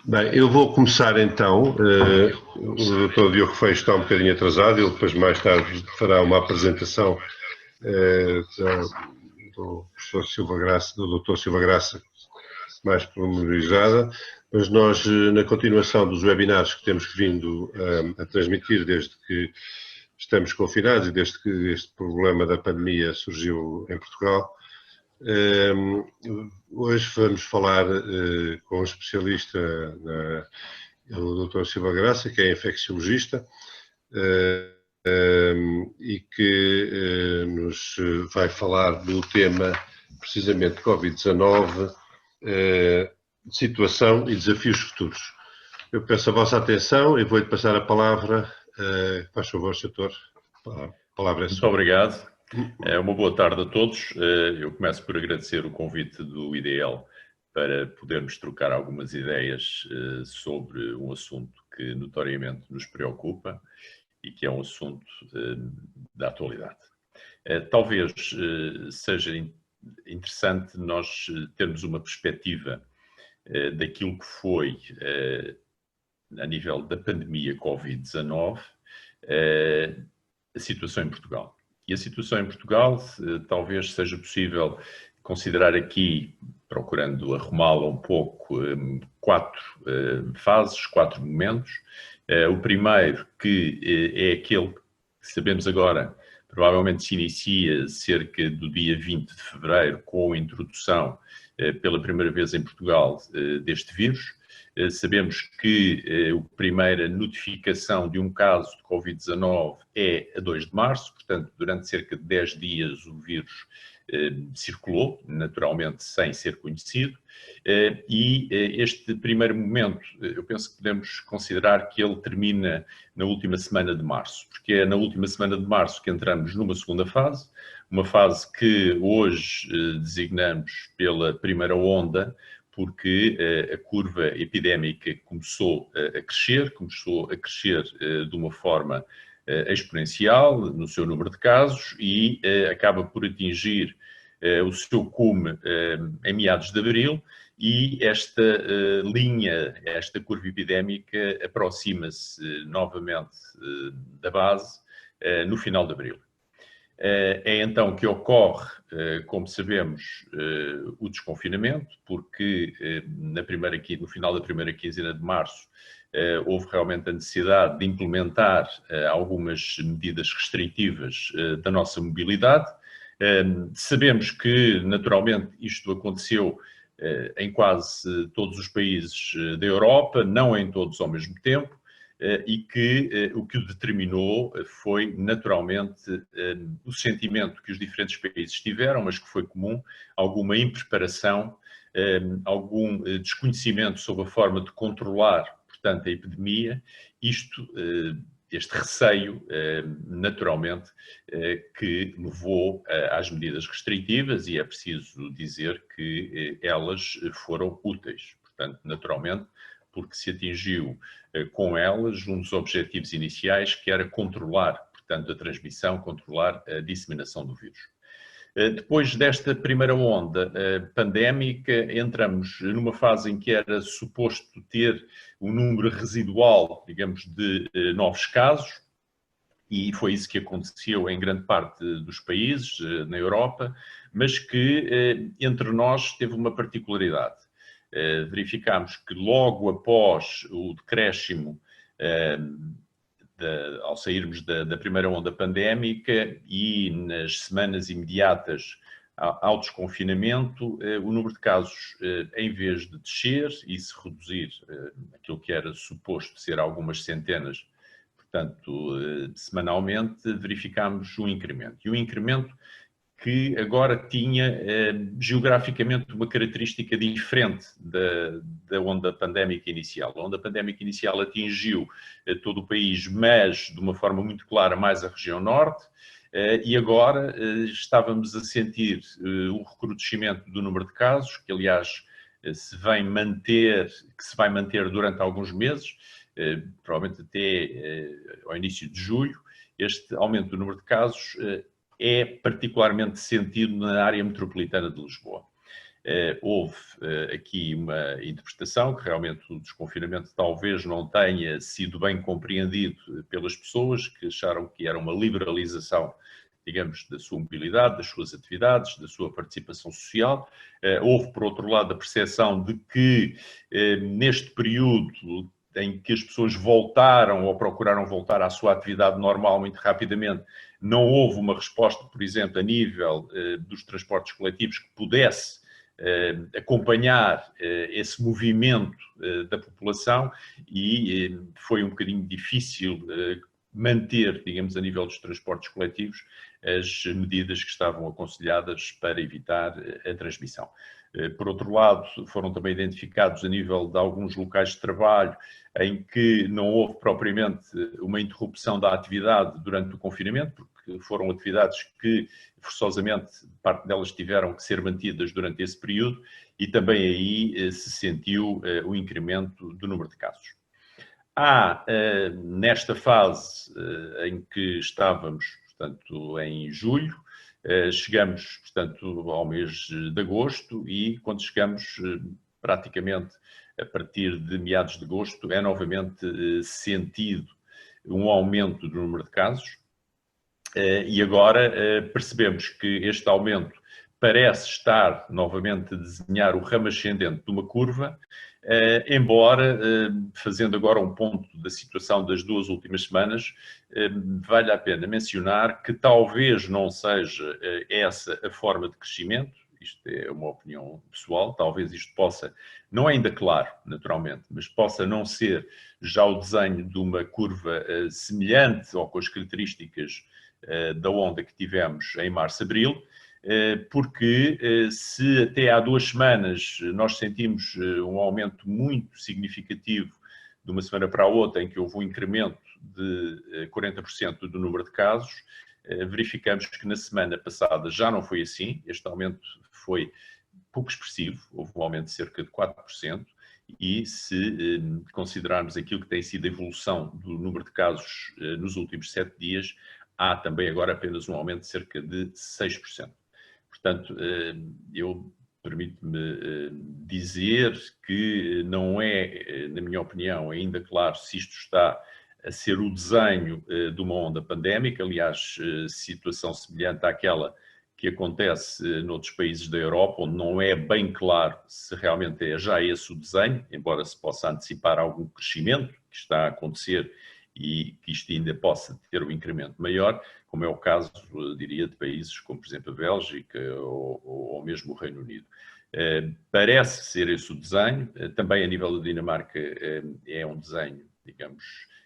Bem, eu vou começar então. O Dr. Diogo Feio está um bocadinho atrasado, ele depois mais tarde fará uma apresentação do professor Silva Graça, do Dr. Silva Graça, mais pormenorizada, mas nós, na continuação dos webinars que temos vindo a transmitir desde que estamos confinados e desde que este problema da pandemia surgiu em Portugal, hoje vamos falar com um especialista, o Dr. Silva Graça, que é infecciologista, e que nos vai falar do tema, precisamente, Covid-19, situação e desafios futuros. Eu peço a vossa atenção e vou-lhe passar a palavra. Faz favor, Sr. A palavra é sua. Muito obrigado. Uma boa tarde a todos. Eu começo por agradecer o convite do IDL para podermos trocar algumas ideias sobre um assunto que notoriamente nos preocupa e que é um assunto da atualidade. Talvez seja interessante nós termos uma perspectiva daquilo que foi, a nível da pandemia Covid-19, a situação em Portugal. E a situação em Portugal, talvez seja possível considerar aqui, procurando arrumá-la um pouco, 4 fases, 4 momentos. O primeiro, que é aquele que sabemos agora, provavelmente se inicia cerca do dia 20 de fevereiro, com a introdução, pela primeira vez em Portugal, deste vírus. Sabemos que a primeira notificação de um caso de Covid-19 é a 2 de março, portanto, durante cerca de 10 dias o vírus circulou, naturalmente sem ser conhecido, e este primeiro momento, eu penso que podemos considerar que ele termina na última semana de março, porque é na última semana de março que entramos numa segunda fase, uma fase que hoje designamos pela primeira onda, porque a curva epidémica começou a crescer de uma forma exponencial no seu número de casos e acaba por atingir o seu cume em meados de abril, e esta linha, esta curva epidémica aproxima-se novamente da base no final de abril. É então que ocorre, como sabemos, o desconfinamento, porque no final da primeira quinzena de março houve realmente a necessidade de implementar algumas medidas restritivas da nossa mobilidade. Sabemos que, naturalmente, isto aconteceu em quase todos os países da Europa, não em todos ao mesmo tempo, e que o que o determinou foi, naturalmente, o sentimento que os diferentes países tiveram, mas que foi comum, alguma impreparação, algum desconhecimento sobre a forma de controlar, portanto, a epidemia, este receio, naturalmente, que levou às medidas restritivas, e é preciso dizer que elas foram úteis. Portanto, naturalmente, porque se atingiu com elas um dos objetivos iniciais, que era controlar, portanto, a transmissão, controlar a disseminação do vírus. Depois desta primeira onda pandémica, entramos numa fase em que era suposto ter um número residual, digamos, de novos casos, e foi isso que aconteceu em grande parte dos países na Europa, mas que entre nós teve uma particularidade. Verificámos que logo após o decréscimo, ao sairmos da primeira onda pandémica e nas semanas imediatas ao desconfinamento, o número de casos, em vez de descer e se reduzir aquilo que era suposto ser algumas centenas, portanto, semanalmente, verificámos um incremento. E um incremento que agora tinha geograficamente uma característica diferente da onda pandémica inicial. A onda pandémica inicial atingiu todo o país, mas de uma forma muito clara mais a região norte, e agora estávamos a sentir um recrudescimento do número de casos, que aliás se vai manter durante alguns meses, provavelmente até ao início de julho. Este aumento do número de casos é particularmente sentido na área metropolitana de Lisboa. houve aqui uma interpretação que realmente o desconfinamento talvez não tenha sido bem compreendido pelas pessoas, que acharam que era uma liberalização, digamos, da sua mobilidade, das suas atividades, da sua participação social. Houve, por outro lado, a percepção de que neste período em que as pessoas voltaram ou procuraram voltar à sua atividade normal muito rapidamente, não houve uma resposta, por exemplo, a nível dos transportes coletivos que pudesse acompanhar esse movimento da população, e foi um bocadinho difícil manter, digamos, a nível dos transportes coletivos, as medidas que estavam aconselhadas para evitar a transmissão. Por outro lado, foram também identificados a nível de alguns locais de trabalho em que não houve propriamente uma interrupção da atividade durante o confinamento, porque foram atividades que forçosamente parte delas tiveram que ser mantidas durante esse período, e também aí se sentiu o incremento do número de casos. Há, nesta fase em que estávamos, portanto, em julho, chegamos, portanto, ao mês de agosto, e quando chegamos praticamente a partir de meados de agosto, é novamente sentido um aumento do número de casos, e agora percebemos que este aumento parece estar novamente a desenhar o ramo ascendente de uma curva, embora, fazendo agora um ponto da situação das 2 últimas semanas, vale a pena mencionar que talvez não seja essa a forma de crescimento. Isto é uma opinião pessoal, talvez isto possa, não é ainda claro, naturalmente, mas possa não ser já o desenho de uma curva semelhante ou com as características da onda que tivemos em março-abril, porque se até há 2 semanas nós sentimos um aumento muito significativo de uma semana para a outra, em que houve um incremento de 40% do número de casos, verificamos que na semana passada já não foi assim. Este aumento foi pouco expressivo, houve um aumento de cerca de 4%, e se considerarmos aquilo que tem sido a evolução do número de casos nos últimos 7 dias, há também agora apenas um aumento de cerca de 6%. Portanto, eu permito-me dizer que não é, na minha opinião, ainda claro se isto está a ser o desenho de uma onda pandémica. Aliás, situação semelhante àquela que acontece noutros países da Europa, onde não é bem claro se realmente é já esse o desenho, embora se possa antecipar algum crescimento que está a acontecer e que isto ainda possa ter um incremento maior, como é o caso, diria, de países como, por exemplo, a Bélgica ou mesmo o Reino Unido. Parece ser esse o desenho. Também a nível da Dinamarca é um desenho, digamos,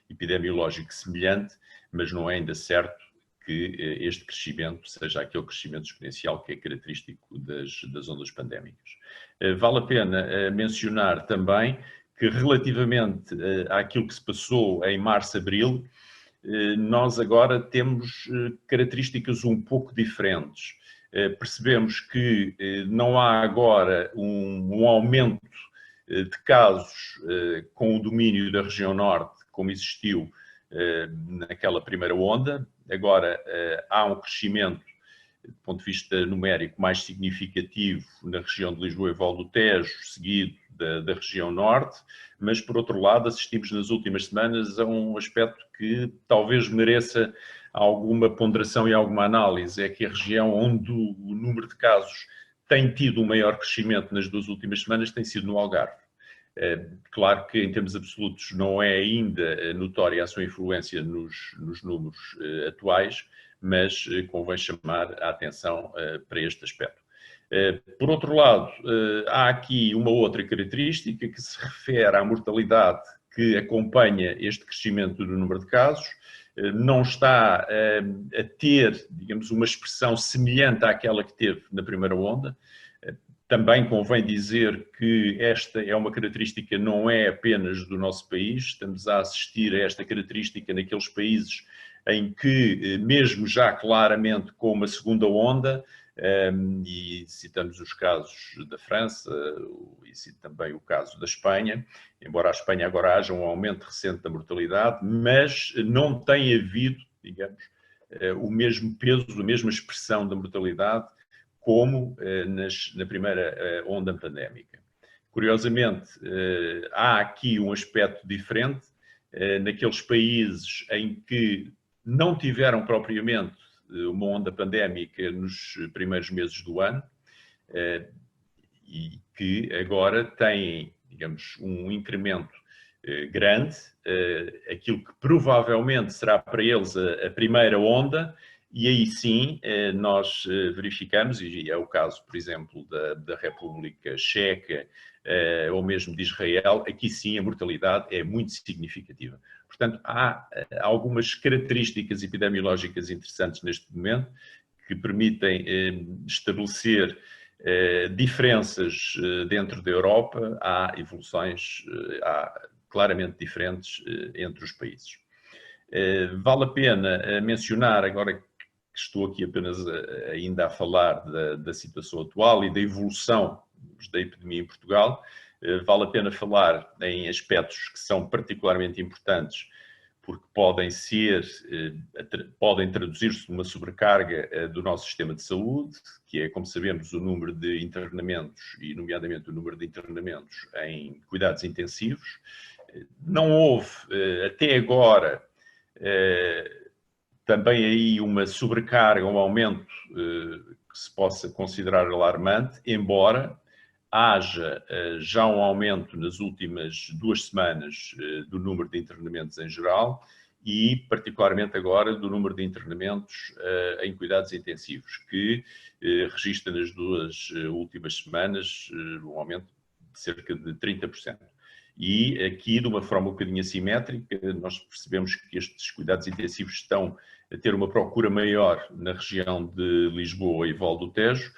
epidemiológico semelhante, mas não é ainda certo que este crescimento seja aquele crescimento exponencial que é característico das ondas pandémicas. Vale a pena mencionar também que, relativamente àquilo que se passou em março-abril, nós agora temos características um pouco diferentes. Percebemos que não há agora um aumento de casos com o domínio da região norte, como existiu naquela primeira onda. Agora há um crescimento, do ponto de vista numérico, mais significativo na região de Lisboa e Val do Tejo, seguido da região norte, mas, por outro lado, assistimos nas últimas semanas a um aspecto que talvez mereça alguma ponderação e alguma análise. É que a região onde o número de casos tem tido um maior crescimento nas 2 últimas semanas tem sido no Algarve. Claro que, em termos absolutos, não é ainda notória a sua influência nos números atuais, mas convém chamar a atenção para este aspecto. Por outro lado, há aqui uma outra característica que se refere à mortalidade que acompanha este crescimento do número de casos. Não está a ter, digamos, uma expressão semelhante àquela que teve na primeira onda. Também convém dizer que esta é uma característica não é apenas do nosso país. Estamos a assistir a esta característica naqueles países em que, mesmo já claramente com uma segunda onda, e citamos os casos da França e cito também o caso da Espanha, embora a Espanha agora haja um aumento recente da mortalidade, mas não tem havido, digamos, o mesmo peso, a mesma expressão da mortalidade como na primeira onda pandémica. Curiosamente, há aqui um aspecto diferente naqueles países em que não tiveram propriamente uma onda pandémica nos primeiros meses do ano e que agora têm, digamos, um incremento grande, aquilo que provavelmente será para eles a primeira onda, e aí sim nós verificamos, e é o caso, por exemplo, da República Checa ou mesmo de Israel, aqui sim a mortalidade é muito significativa. Portanto, há algumas características epidemiológicas interessantes neste momento que permitem estabelecer diferenças dentro da Europa, há evoluções claramente diferentes entre os países. Vale a pena mencionar, agora que estou aqui apenas ainda a falar da situação atual e da evolução da epidemia em Portugal, vale a pena falar em aspectos que são particularmente importantes, porque podem traduzir-se numa sobrecarga do nosso sistema de saúde, que é, como sabemos, o número de internamentos, e nomeadamente o número de internamentos em cuidados intensivos. Não houve, até agora, também aí uma sobrecarga, um aumento que se possa considerar alarmante, embora haja já um aumento nas últimas 2 semanas do número de internamentos em geral e, particularmente agora, do número de internamentos em cuidados intensivos, que registra nas 2 últimas semanas um aumento de cerca de 30%. E aqui, de uma forma um bocadinho assimétrica, nós percebemos que estes cuidados intensivos estão a ter uma procura maior na região de Lisboa e Val do Tejo,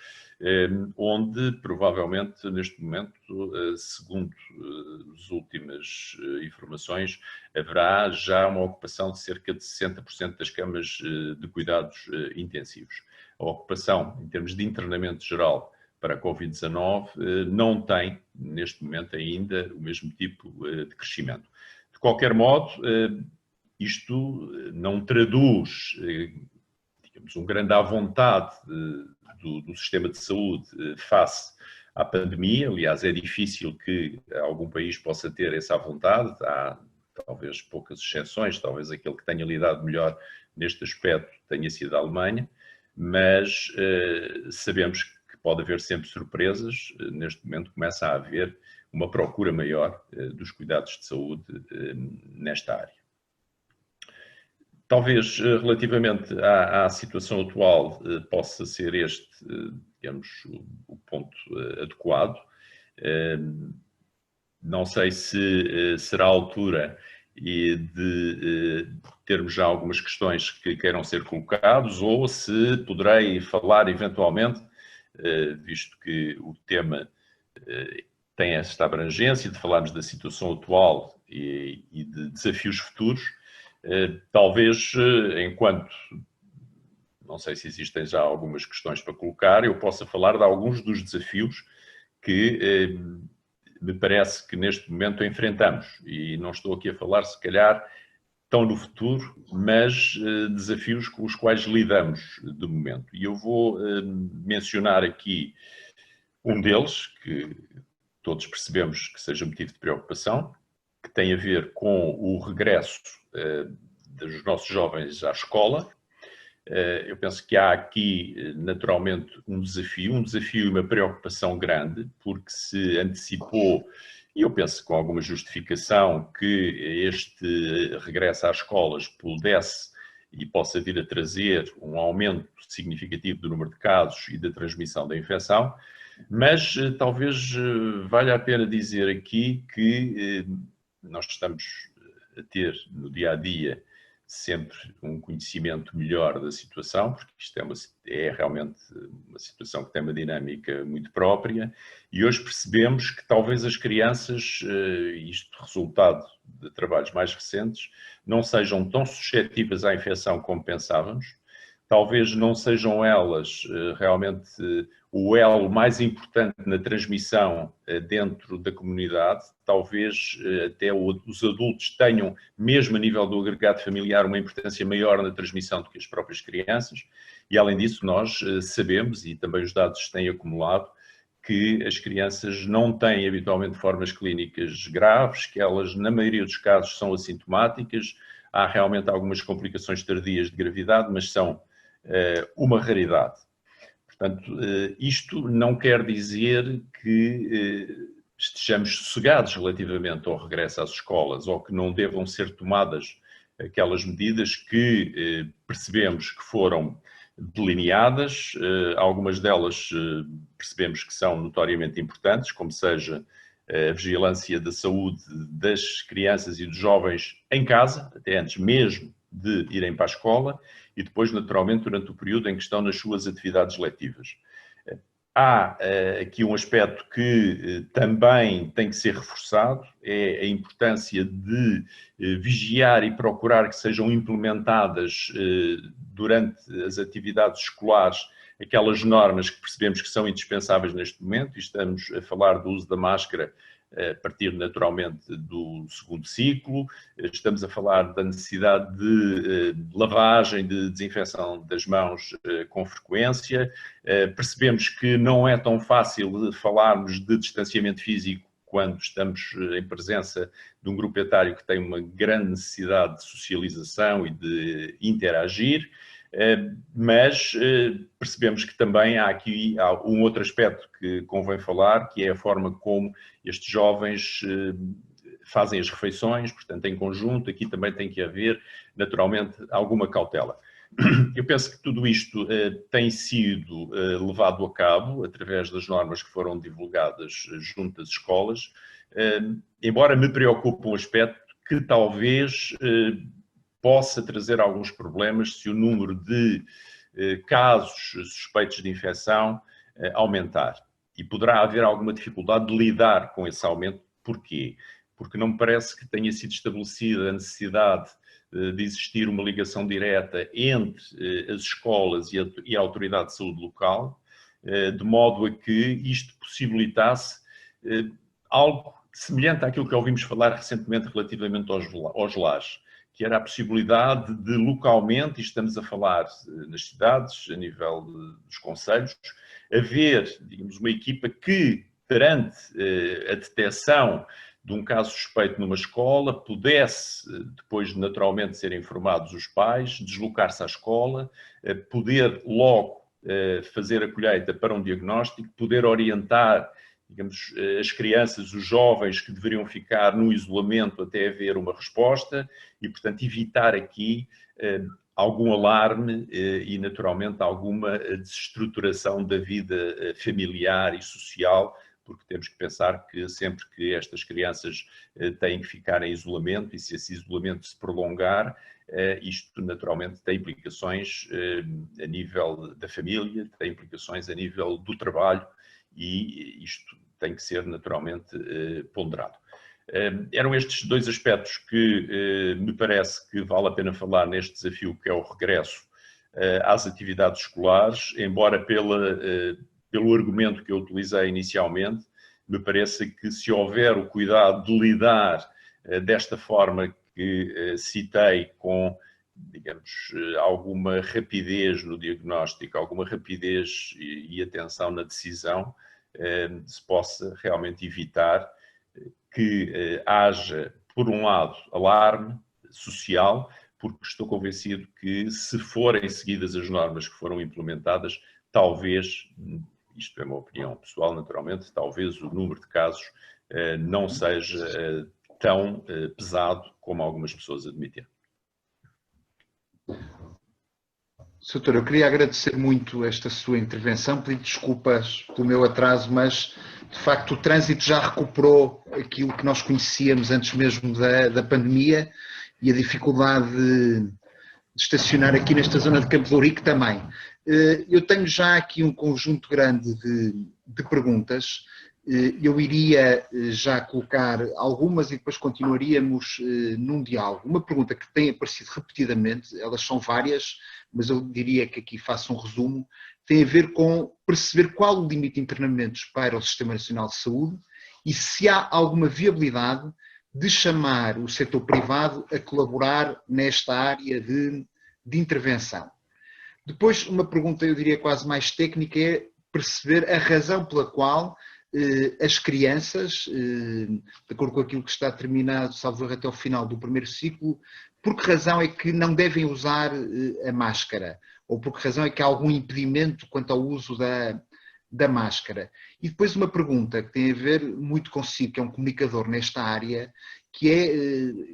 onde provavelmente neste momento, segundo as últimas informações, haverá já uma ocupação de cerca de 60% das camas de cuidados intensivos. A ocupação, em termos de internamento geral para a Covid-19, não tem neste momento ainda o mesmo tipo de crescimento. De qualquer modo, isto não traduz, digamos, um grande à vontade do sistema de saúde face à pandemia. Aliás, é difícil que algum país possa ter essa vontade. Há talvez poucas exceções, talvez aquele que tenha lidado melhor neste aspecto tenha sido a Alemanha, mas sabemos que pode haver sempre surpresas. Neste momento começa a haver uma procura maior dos cuidados de saúde nesta área. Talvez, relativamente à situação atual, possa ser este, digamos, o ponto adequado. Não sei se será a altura de termos já algumas questões que queiram ser colocadas ou se poderei falar eventualmente, visto que o tema tem esta abrangência de falarmos da situação atual e de desafios futuros. Talvez, enquanto não sei se existem já algumas questões para colocar, eu possa falar de alguns dos desafios que me parece que neste momento enfrentamos. E não estou aqui a falar, se calhar, tão no futuro, mas desafios com os quais lidamos de momento. E eu vou mencionar aqui um deles, que todos percebemos que seja motivo de preocupação, que tem a ver com o regresso dos nossos jovens à escola. Eu penso que há aqui, naturalmente, um desafio e uma preocupação grande, porque se antecipou, e eu penso com alguma justificação, que este regresso às escolas pudesse e possa vir a trazer um aumento significativo do número de casos e da transmissão da infecção, mas talvez valha a pena dizer aqui que nós estamos a ter no dia-a-dia sempre um conhecimento melhor da situação, porque isto é realmente uma situação que tem uma dinâmica muito própria, e hoje percebemos que talvez as crianças, isto resultado de trabalhos mais recentes, não sejam tão suscetíveis à infecção como pensávamos, talvez não sejam elas realmente o elo mais importante na transmissão dentro da comunidade. Talvez até os adultos tenham, mesmo a nível do agregado familiar, uma importância maior na transmissão do que as próprias crianças. E, além disso, nós sabemos, e também os dados têm acumulado, que as crianças não têm habitualmente formas clínicas graves, que elas, na maioria dos casos, são assintomáticas. Há realmente algumas complicações tardias de gravidade, mas são uma raridade. Portanto, isto não quer dizer que estejamos sossegados relativamente ao regresso às escolas ou que não devam ser tomadas aquelas medidas que percebemos que foram delineadas. Algumas delas percebemos que são notoriamente importantes, como seja a vigilância da saúde das crianças e dos jovens em casa, até antes mesmo de irem para a escola, e depois, naturalmente, durante o período em que estão nas suas atividades letivas. Há aqui um aspecto que também tem que ser reforçado, é a importância de vigiar e procurar que sejam implementadas durante as atividades escolares aquelas normas que percebemos que são indispensáveis neste momento, e estamos a falar do uso da máscara a partir naturalmente do segundo ciclo, estamos a falar da necessidade de lavagem, de desinfecção das mãos com frequência. Percebemos que não é tão fácil falarmos de distanciamento físico quando estamos em presença de um grupo etário que tem uma grande necessidade de socialização e de interagir, mas percebemos que também há aqui um outro aspecto que convém falar, que é a forma como estes jovens fazem as refeições, portanto, em conjunto. Aqui também tem que haver, naturalmente, alguma cautela. Eu penso que tudo isto tem sido levado a cabo através das normas que foram divulgadas junto às escolas, embora me preocupe um aspecto que talvez possa trazer alguns problemas se o número de casos suspeitos de infecção aumentar. E poderá haver alguma dificuldade de lidar com esse aumento. Porquê? Porque não me parece que tenha sido estabelecida a necessidade de existir uma ligação direta entre as escolas e a Autoridade de Saúde Local, de modo a que isto possibilitasse algo semelhante àquilo que ouvimos falar recentemente relativamente aos lares, que era a possibilidade de localmente, e estamos a falar nas cidades, a nível dos concelhos, haver, digamos, uma equipa que, perante a detecção de um caso suspeito numa escola, pudesse, depois naturalmente serem informados os pais, deslocar-se à escola, poder logo fazer a colheita para um diagnóstico, poder orientar, digamos, as crianças, os jovens que deveriam ficar no isolamento até haver uma resposta e, portanto, evitar aqui algum alarme e, naturalmente, alguma desestruturação da vida familiar e social, porque temos que pensar que sempre que estas crianças têm que ficar em isolamento, e se esse isolamento se prolongar, isto naturalmente tem implicações a nível da família, tem implicações a nível do trabalho, e isto tem que ser naturalmente ponderado. Eram estes dois aspectos que me parece que vale a pena falar neste desafio, que é o regresso às atividades escolares, embora pelo argumento que eu utilizei inicialmente, me parece que se houver o cuidado de lidar desta forma que citei, com, digamos, alguma rapidez no diagnóstico, alguma rapidez e atenção na decisão, se possa realmente evitar que haja, por um lado, alarme social, porque estou convencido que, se forem seguidas as normas que foram implementadas, talvez, isto é uma opinião pessoal naturalmente, talvez o número de casos não seja tão pesado como algumas pessoas admitem. Doutor, eu queria agradecer muito esta sua intervenção, pedir desculpas pelo meu atraso, mas de facto o trânsito já recuperou aquilo que nós conhecíamos antes mesmo da pandemia, e a dificuldade de estacionar aqui nesta zona de Campo de Ourique também. Eu tenho já aqui um conjunto grande de perguntas. Eu iria já colocar algumas e depois continuaríamos num diálogo. Uma pergunta que tem aparecido repetidamente, elas são várias, mas eu diria que aqui faço um resumo, tem a ver com perceber qual o limite de internamentos para o Sistema Nacional de Saúde e se há alguma viabilidade de chamar o setor privado a colaborar nesta área de intervenção. Depois, uma pergunta, eu diria quase mais técnica, é perceber a razão pela qual as crianças, de acordo com aquilo que está terminado, salvo erro, até ao final do primeiro ciclo, por que razão é que não devem usar a máscara? Ou por que razão é que há algum impedimento quanto ao uso da máscara? E depois uma pergunta que tem a ver muito consigo, que é um comunicador nesta área, que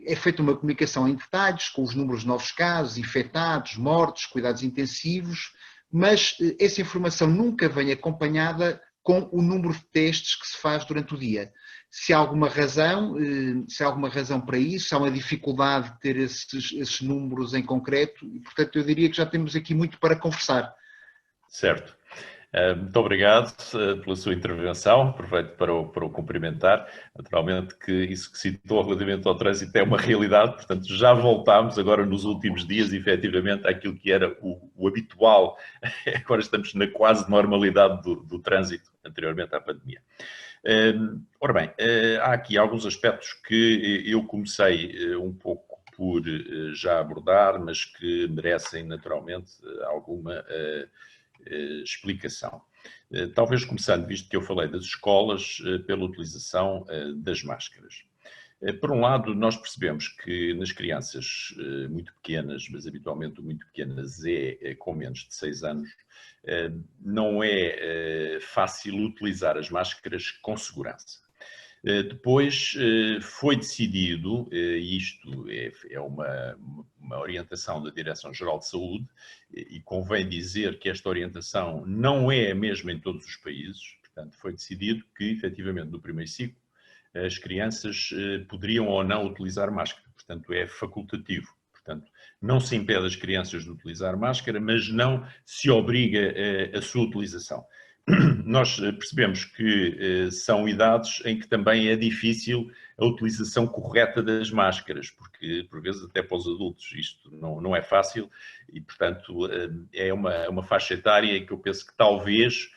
é feita uma comunicação em detalhes, com os números de novos casos, infectados, mortos, cuidados intensivos, mas essa informação nunca vem acompanhada com o número de testes que se faz durante o dia. Se há alguma razão para isso, se há uma dificuldade de ter esses números em concreto, e portanto eu diria que já temos aqui muito para conversar. Certo. Muito obrigado pela sua intervenção, aproveito para o cumprimentar. Naturalmente que isso que citou relativamente ao trânsito é uma realidade, portanto já voltámos agora nos últimos dias, efetivamente, àquilo que era o habitual. Agora estamos na quase normalidade do trânsito, anteriormente à pandemia. Ora bem, há aqui alguns aspectos que eu comecei um pouco por já abordar, mas que merecem naturalmente alguma explicação. Talvez começando, visto que eu falei das escolas, pela utilização das máscaras. Por um lado, nós percebemos que nas crianças muito pequenas, mas habitualmente muito pequenas com menos de 6 anos, não é fácil utilizar as máscaras com segurança. Depois foi decidido, e isto é uma orientação da Direção-Geral de Saúde, e convém dizer que esta orientação não é a mesma em todos os países, portanto foi decidido que efetivamente no primeiro ciclo as crianças poderiam ou não utilizar máscara, portanto é facultativo. Portanto, não se impede as crianças de utilizar máscara, mas não se obriga a sua utilização. Nós percebemos que são idades em que também é difícil a utilização correta das máscaras, porque por vezes até para os adultos isto não é fácil e, portanto, é uma faixa etária em que eu penso que talvez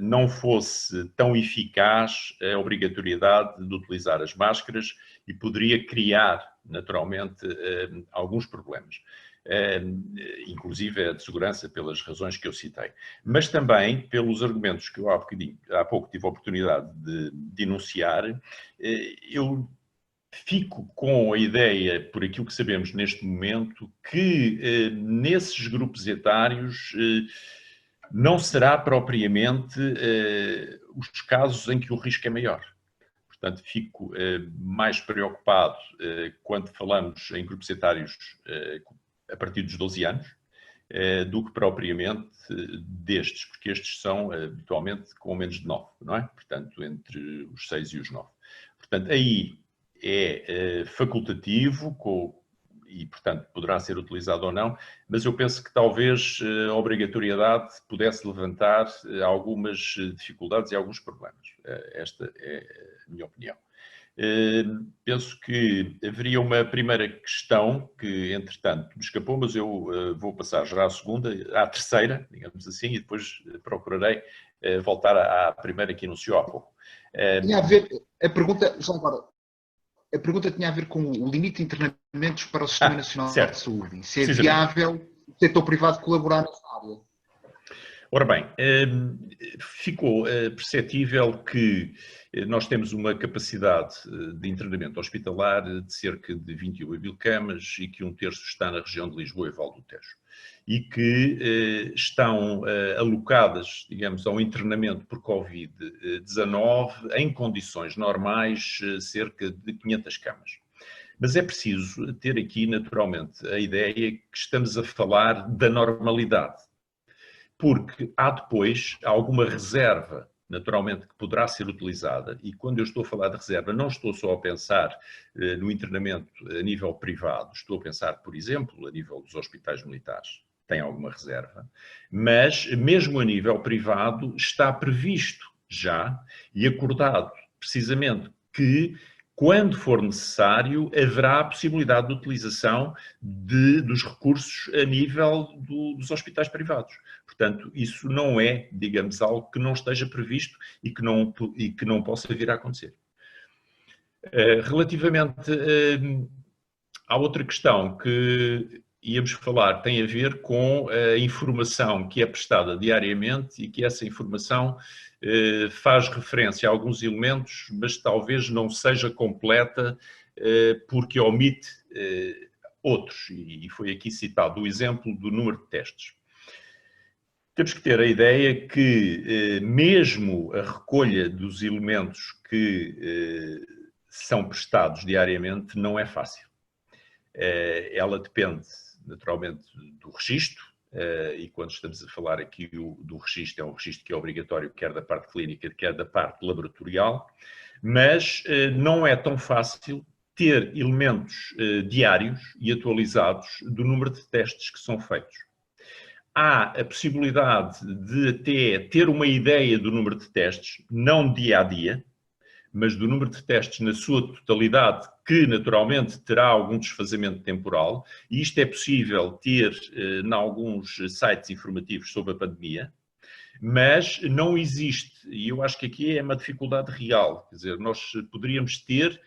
não fosse tão eficaz a obrigatoriedade de utilizar as máscaras e poderia criar, naturalmente, alguns problemas. Inclusive a de segurança, pelas razões que eu citei, mas também pelos argumentos que eu há pouco tive a oportunidade de enunciar. Eu fico com a ideia, por aquilo que sabemos neste momento, que nesses grupos etários não será propriamente os casos em que o risco é maior. Portanto, fico mais preocupado quando falamos em grupos etários a partir dos 12 anos, do que propriamente destes, porque estes são habitualmente com menos de 9, não é? Portanto, entre os 6 e os 9. Portanto, aí é facultativo e, portanto, poderá ser utilizado ou não, mas eu penso que talvez a obrigatoriedade pudesse levantar algumas dificuldades e alguns problemas. Esta é a minha opinião. Penso que haveria uma primeira questão que, entretanto, me escapou, mas eu vou passar já à terceira, digamos assim, e depois procurarei voltar à primeira que enunciou há pouco. Tinha a ver, a pergunta, já agora, a pergunta tinha a ver com o limite de internamentos para o Sistema Nacional de Saúde. Se é viável o setor privado colaborar nessa área. Ora bem, ficou perceptível que nós temos uma capacidade de internamento hospitalar de cerca de 21 mil camas e que 1/3 está na região de Lisboa e Val do Tejo. E que estão alocadas, digamos, ao internamento por Covid-19 em condições normais cerca de 500 camas. Mas é preciso ter aqui, naturalmente, a ideia que estamos a falar da normalidade. Porque há depois alguma reserva, naturalmente, que poderá ser utilizada, e quando eu estou a falar de reserva, não estou só a pensar no internamento a nível privado, estou a pensar, por exemplo, a nível dos hospitais militares, tem alguma reserva, mas mesmo a nível privado está previsto já e acordado, precisamente, que Quando for necessário, haverá a possibilidade de utilização dos recursos a nível dos hospitais privados. Portanto, isso não é, digamos, algo que não esteja previsto e que não possa vir a acontecer. Relativamente à outra questão que íamos falar, tem a ver com a informação que é prestada diariamente e que essa informação faz referência a alguns elementos, mas talvez não seja completa porque omite outros. E foi aqui citado o exemplo do número de testes. Temos que ter a ideia que mesmo a recolha dos elementos que são prestados diariamente não é fácil. Ela depende, naturalmente, do registro, e quando estamos a falar aqui do registro, é um registro que é obrigatório, quer da parte clínica, quer da parte laboratorial, mas não é tão fácil ter elementos diários e atualizados do número de testes que são feitos. Há a possibilidade de até ter uma ideia do número de testes, não dia a dia, mas do número de testes na sua totalidade, que naturalmente terá algum desfazamento temporal, e isto é possível ter em alguns sites informativos sobre a pandemia, mas não existe, e eu acho que aqui é uma dificuldade real, quer dizer, nós poderíamos ter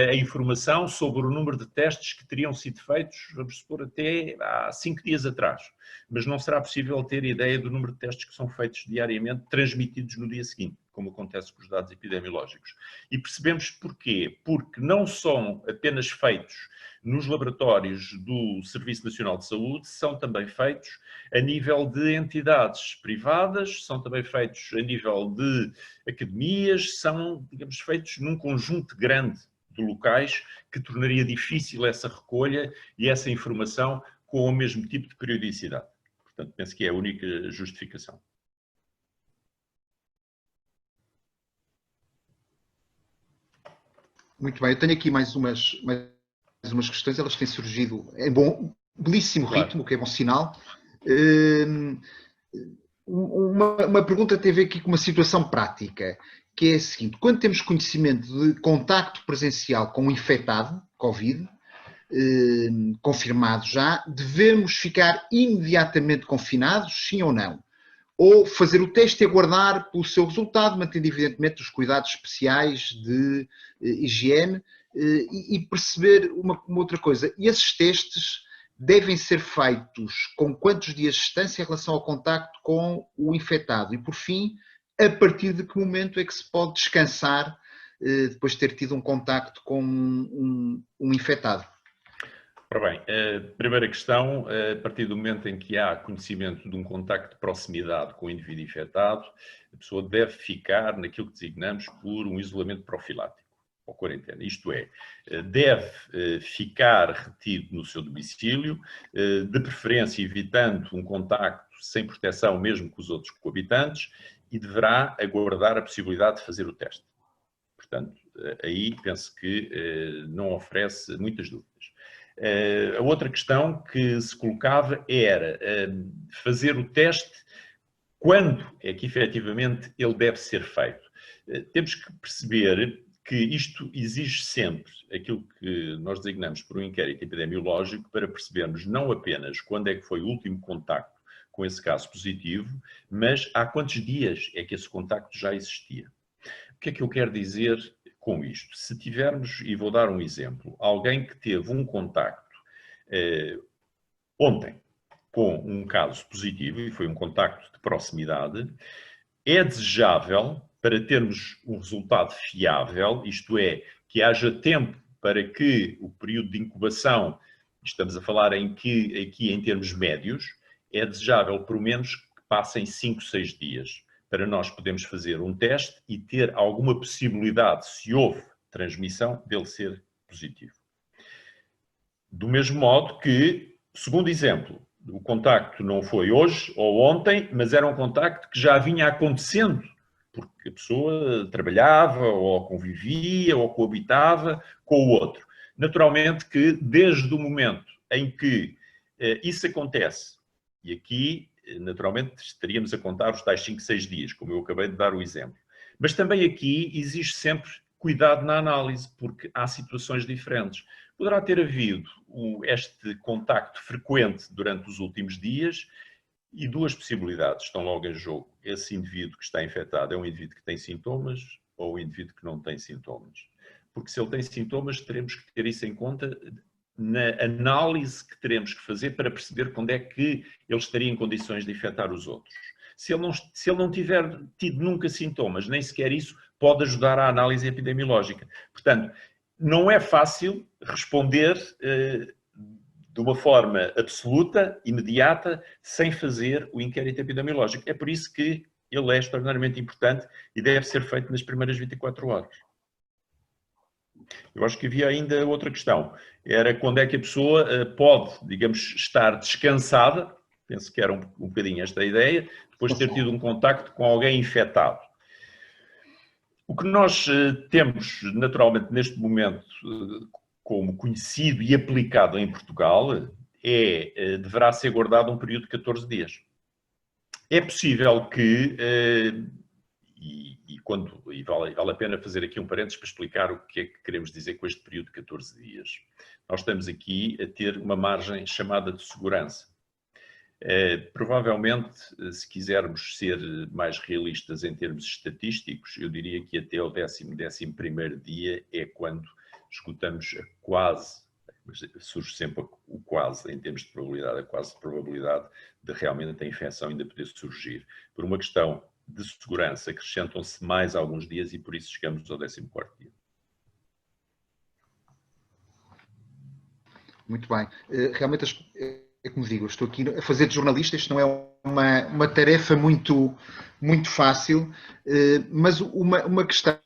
a informação sobre o número de testes que teriam sido feitos, vamos supor, até há 5 dias atrás, mas não será possível ter ideia do número de testes que são feitos diariamente, transmitidos no dia seguinte, como acontece com os dados epidemiológicos. E percebemos porquê? Porque não são apenas feitos nos laboratórios do Serviço Nacional de Saúde, são também feitos a nível de entidades privadas, são também feitos a nível de academias, são, digamos, feitos num conjunto grande de locais que tornaria difícil essa recolha e essa informação com o mesmo tipo de periodicidade. Portanto, penso que é a única justificação. Muito bem, eu tenho aqui mais umas questões, elas têm surgido em belíssimo ritmo, o que é bom sinal. Uma pergunta tem a ver aqui com uma situação prática, que é a seguinte: quando temos conhecimento de contacto presencial com um infectado, Covid, confirmado já, devemos ficar imediatamente confinados, sim ou não? Ou fazer o teste e aguardar pelo seu resultado, mantendo evidentemente os cuidados especiais de higiene, e perceber uma outra coisa: e esses testes devem ser feitos com quantos dias de distância em relação ao contacto com o infectado? E por fim, a partir de que momento é que se pode descansar depois de ter tido um contacto com um infectado? Ora bem, a primeira questão, a partir do momento em que há conhecimento de um contacto de proximidade com o indivíduo infectado, a pessoa deve ficar naquilo que designamos por um isolamento profilático, ou quarentena. Isto é, deve ficar retido no seu domicílio, de preferência evitando um contacto sem proteção mesmo com os outros coabitantes, e deverá aguardar a possibilidade de fazer o teste. Portanto, aí penso que não oferece muitas dúvidas. A outra questão que se colocava era fazer o teste quando é que efetivamente ele deve ser feito. Temos que perceber que isto exige sempre aquilo que nós designamos por um inquérito epidemiológico para percebermos não apenas quando é que foi o último contacto com esse caso positivo, mas há quantos dias é que esse contacto já existia. O que é que eu quero dizer com isto? Se tivermos, e vou dar um exemplo, alguém que teve um contacto ontem com um caso positivo, e foi um contacto de proximidade, é desejável, para termos um resultado fiável, isto é, que haja tempo para que o período de incubação, estamos a falar aqui em termos médios, é desejável pelo menos que passem 5, 6 dias, para nós podermos fazer um teste e ter alguma possibilidade, se houve transmissão, dele ser positivo. Do mesmo modo que, segundo exemplo, o contacto não foi hoje ou ontem, mas era um contacto que já vinha acontecendo, porque a pessoa trabalhava, ou convivia, ou coabitava com o outro. Naturalmente que, desde o momento em que isso acontece, e aqui, naturalmente, estaríamos a contar os tais 5, 6 dias, como eu acabei de dar o exemplo, mas também aqui exige sempre cuidado na análise, porque há situações diferentes. Poderá ter havido este contacto frequente durante os últimos dias e duas possibilidades estão logo em jogo. Esse indivíduo que está infectado é um indivíduo que tem sintomas ou um indivíduo que não tem sintomas. Porque se ele tem sintomas, teremos que ter isso em conta na análise que teremos que fazer para perceber quando é que ele estaria em condições de infectar os outros. Se ele não tiver tido nunca sintomas, nem sequer isso, pode ajudar à análise epidemiológica. Portanto, não é fácil responder de uma forma absoluta, imediata, sem fazer o inquérito epidemiológico. É por isso que ele é extraordinariamente importante e deve ser feito nas primeiras 24 horas. Eu acho que havia ainda outra questão. Era quando é que a pessoa pode, digamos, estar descansada, penso que era um bocadinho esta a ideia, depois de ter tido um contacto com alguém infectado. O que nós temos, naturalmente, neste momento, como conhecido e aplicado em Portugal, deverá ser guardado um período de 14 dias. É possível que, e vale a pena fazer aqui um parênteses para explicar o que é que queremos dizer com este período de 14 dias. Nós estamos aqui a ter uma margem chamada de segurança. Provavelmente, se quisermos ser mais realistas em termos estatísticos, eu diria que até o 11º dia é quando escutamos a quase, mas surge sempre o quase, em termos de probabilidade, a quase probabilidade de realmente a infecção ainda poder surgir. Por uma questão de segurança, acrescentam-se mais alguns dias e por isso chegamos ao 14º dia. Muito bem. Realmente, é como digo, eu estou aqui a fazer de jornalista, isto não é uma tarefa muito fácil, mas uma questão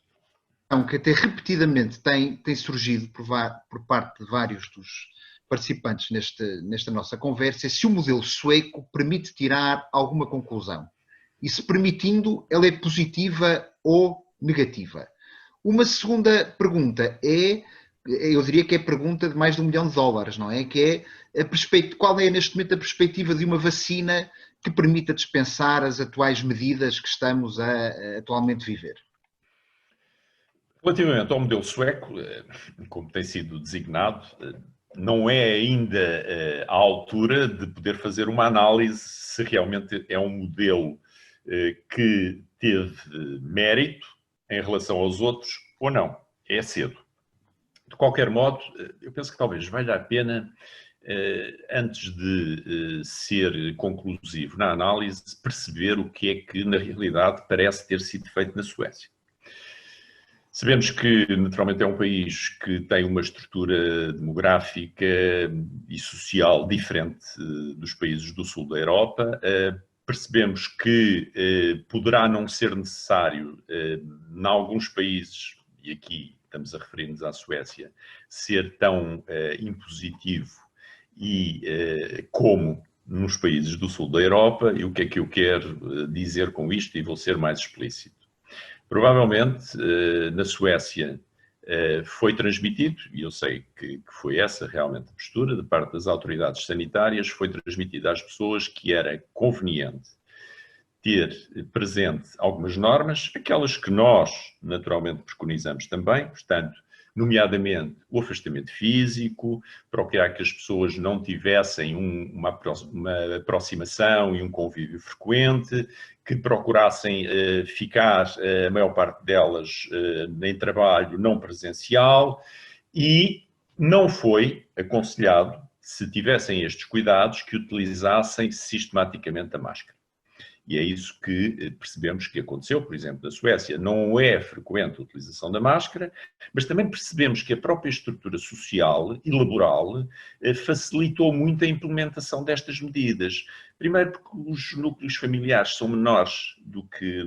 que até repetidamente tem surgido por parte de vários dos participantes nesta nossa conversa é se o modelo sueco permite tirar alguma conclusão. E se permitindo, ela é positiva ou negativa. Uma segunda pergunta eu diria que é a pergunta de mais de $1 milhão, não é? Que é qual é neste momento a perspectiva de uma vacina que permita dispensar as atuais medidas que estamos a atualmente viver? Relativamente ao modelo sueco, como tem sido designado, não é ainda à altura de poder fazer uma análise se realmente é um modelo que teve mérito em relação aos outros ou não. É cedo. De qualquer modo, eu penso que talvez valha a pena, antes de ser conclusivo na análise, perceber o que é que, na realidade, parece ter sido feito na Suécia. Sabemos que, naturalmente, é um país que tem uma estrutura demográfica e social diferente dos países do sul da Europa. Percebemos que poderá não ser necessário, em alguns países, e aqui estamos a referir-nos à Suécia, ser tão impositivo como nos países do sul da Europa. E o que é que eu quero dizer com isto? E vou ser mais explícito. Provavelmente, na Suécia, foi transmitido, e eu sei que foi essa realmente a postura, de parte das autoridades sanitárias, foi transmitida às pessoas que era conveniente ter presente algumas normas, aquelas que nós, naturalmente, preconizamos também, portanto, nomeadamente o afastamento físico, procurar que as pessoas não tivessem uma aproximação e um convívio frequente, que procurassem ficar, a maior parte delas, em trabalho não presencial, e não foi aconselhado, se tivessem estes cuidados, que utilizassem sistematicamente a máscara. E é isso que percebemos que aconteceu, por exemplo, na Suécia. Não é frequente a utilização da máscara, mas também percebemos que a própria estrutura social e laboral facilitou muito a implementação destas medidas. Primeiro porque os núcleos familiares são menores do que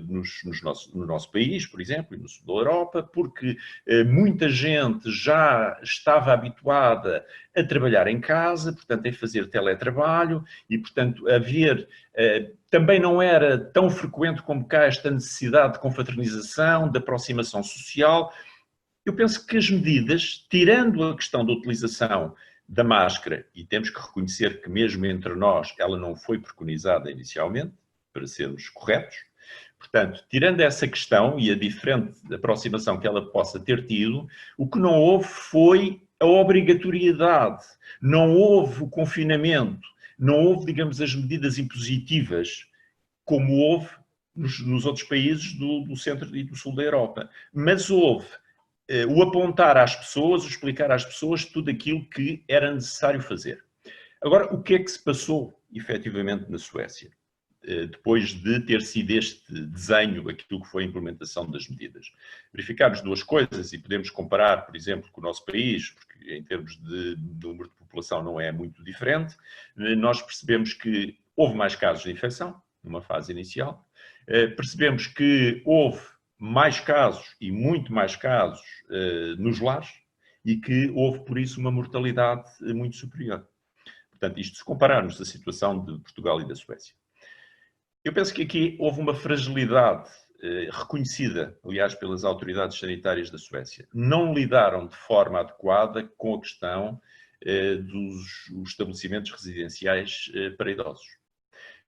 no nosso país, por exemplo, e no sul da Europa, porque muita gente já estava habituada a trabalhar em casa, portanto, a fazer teletrabalho, e, portanto, também não era tão frequente como cá esta necessidade de confraternização, de aproximação social. Eu penso que as medidas, tirando a questão da utilização da máscara, e temos que reconhecer que mesmo entre nós ela não foi preconizada inicialmente, para sermos corretos, Portanto, tirando essa questão e a diferente aproximação que ela possa ter tido, o que não houve foi a obrigatoriedade, não houve o confinamento, não houve, digamos, as medidas impositivas, como houve nos outros países do centro e do sul da Europa. Mas houve o apontar às pessoas, o explicar às pessoas tudo aquilo que era necessário fazer. Agora, o que é que se passou, efetivamente, na Suécia? Depois de ter sido este desenho, aquilo que foi a implementação das medidas. Verificámos duas coisas e podemos comparar, por exemplo, com o nosso país, porque em termos de número de população não é muito diferente. Nós percebemos que houve mais casos de infecção, numa fase inicial. Percebemos que houve mais casos e muito mais casos nos lares e que houve, por isso, uma mortalidade muito superior. Portanto, isto se compararmos a situação de Portugal e da Suécia. Eu penso que aqui houve uma fragilidade reconhecida, aliás, pelas autoridades sanitárias da Suécia. Não lidaram de forma adequada com a questão dos estabelecimentos residenciais para idosos.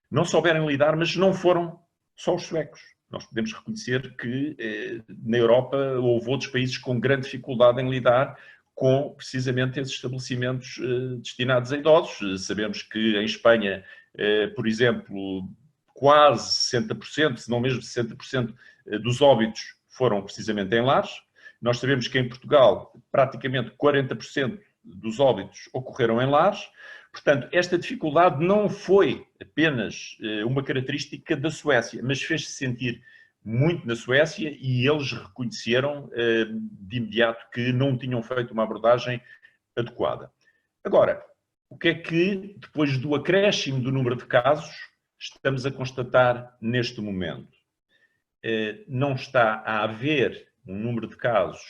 Não souberam lidar, mas não foram só os suecos. Nós podemos reconhecer que na Europa houve outros países com grande dificuldade em lidar com precisamente esses estabelecimentos destinados a idosos. Sabemos que em Espanha, por exemplo, quase 60%, se não mesmo 60% dos óbitos foram precisamente em lares. Nós sabemos que em Portugal praticamente 40% dos óbitos ocorreram em lares. Portanto, esta dificuldade não foi apenas uma característica da Suécia, mas fez-se sentir muito na Suécia e eles reconheceram de imediato que não tinham feito uma abordagem adequada. Agora, o que é que, depois do acréscimo do número de casos, estamos a constatar neste momento? Não está a haver um número de casos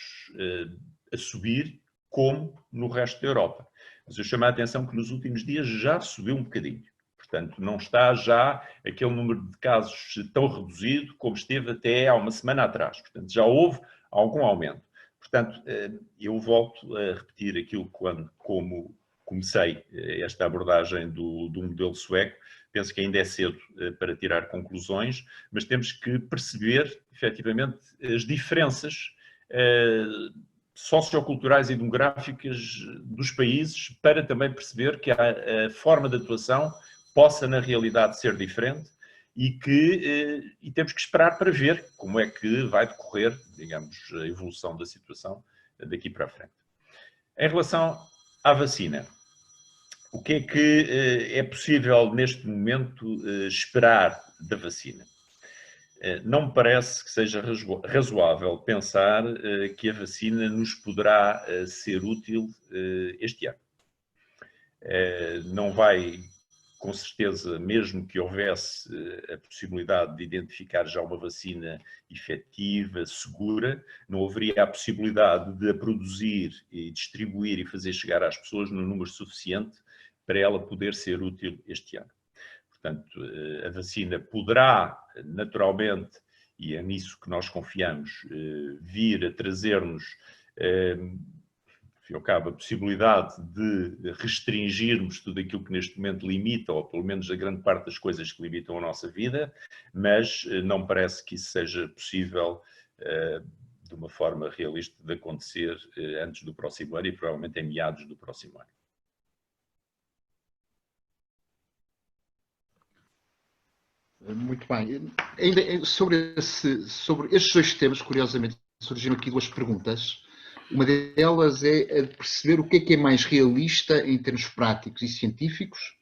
a subir como no resto da Europa. Mas eu chamo a atenção que nos últimos dias já subiu um bocadinho. Portanto, não está já aquele número de casos tão reduzido como esteve até há uma semana atrás. Portanto, já houve algum aumento. Portanto, eu volto a repetir aquilo como comecei esta abordagem do modelo sueco. Penso que ainda é cedo para tirar conclusões, mas temos que perceber, efetivamente, as diferenças socioculturais e demográficas dos países para também perceber que a forma de atuação possa, na realidade, ser diferente e temos que esperar para ver como é que vai decorrer, digamos, a evolução da situação daqui para a frente. Em relação à vacina, o que é possível neste momento esperar da vacina? Não me parece que seja razoável pensar que a vacina nos poderá ser útil este ano. Não vai, com certeza, mesmo que houvesse a possibilidade de identificar já uma vacina efetiva, segura, não haveria a possibilidade de a produzir e distribuir e fazer chegar às pessoas no número suficiente para ela poder ser útil este ano. Portanto, a vacina poderá, naturalmente, e é nisso que nós confiamos, vir a trazer-nos, ao cabo, a possibilidade de restringirmos tudo aquilo que neste momento limita, ou pelo menos a grande parte das coisas que limitam a nossa vida, mas não me parece que isso seja possível de uma forma realista de acontecer antes do próximo ano e provavelmente em meados do próximo ano. Muito bem. Ainda sobre estes dois temas, curiosamente, surgiram aqui duas perguntas. Uma delas é a de perceber o que é mais realista em termos práticos e científicos,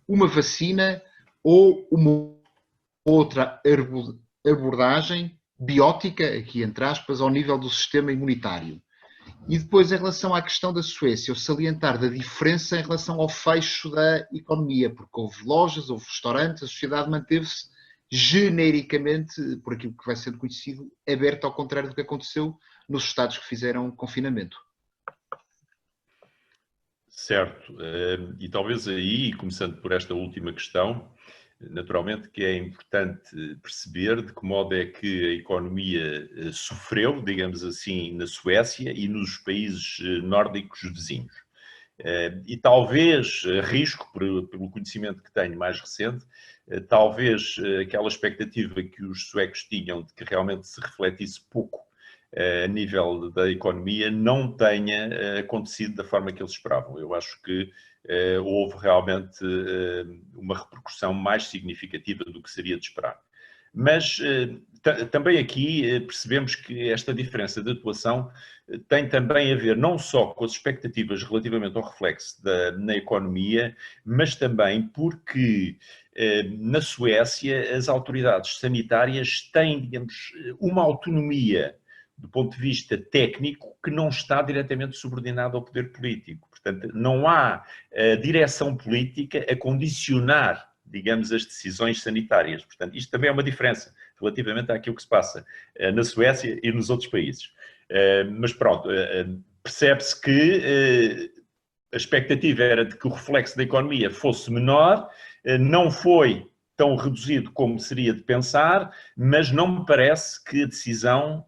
uma vacina ou uma outra abordagem biótica, aqui entre aspas, ao nível do sistema imunitário. E depois, em relação à questão da Suécia, eu salientar da diferença em relação ao fecho da economia, porque houve lojas, houve restaurantes, a sociedade manteve-se genericamente, por aquilo que vai sendo conhecido, aberta, ao contrário do que aconteceu nos estados que fizeram confinamento. Certo. E talvez aí, começando por esta última questão, naturalmente que é importante perceber de que modo é que a economia sofreu, digamos assim, na Suécia e nos países nórdicos vizinhos. E talvez, arrisco, pelo conhecimento que tenho mais recente, talvez aquela expectativa que os suecos tinham de que realmente se refletisse pouco a nível da economia não tenha acontecido da forma que eles esperavam. Eu acho que houve realmente uma repercussão mais significativa do que seria de esperar. Mas também aqui percebemos que esta diferença de atuação tem também a ver não só com as expectativas relativamente ao reflexo na economia, mas também porque na Suécia as autoridades sanitárias têm, digamos, uma autonomia do ponto de vista técnico que não está diretamente subordinada ao poder político. Portanto, não há direção política a condicionar, digamos, as decisões sanitárias. Portanto, isto também é uma diferença relativamente àquilo que se passa na Suécia e nos outros países. Mas pronto, percebe-se que a expectativa era de que o reflexo da economia fosse menor, não foi tão reduzido como seria de pensar, mas não me parece que a decisão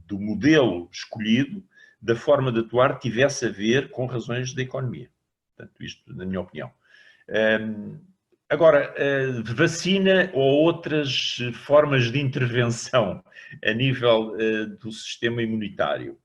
do modelo escolhido, da forma de atuar, tivesse a ver com razões da economia. Portanto, isto na minha opinião. Agora, vacina ou outras formas de intervenção a nível do sistema imunitário.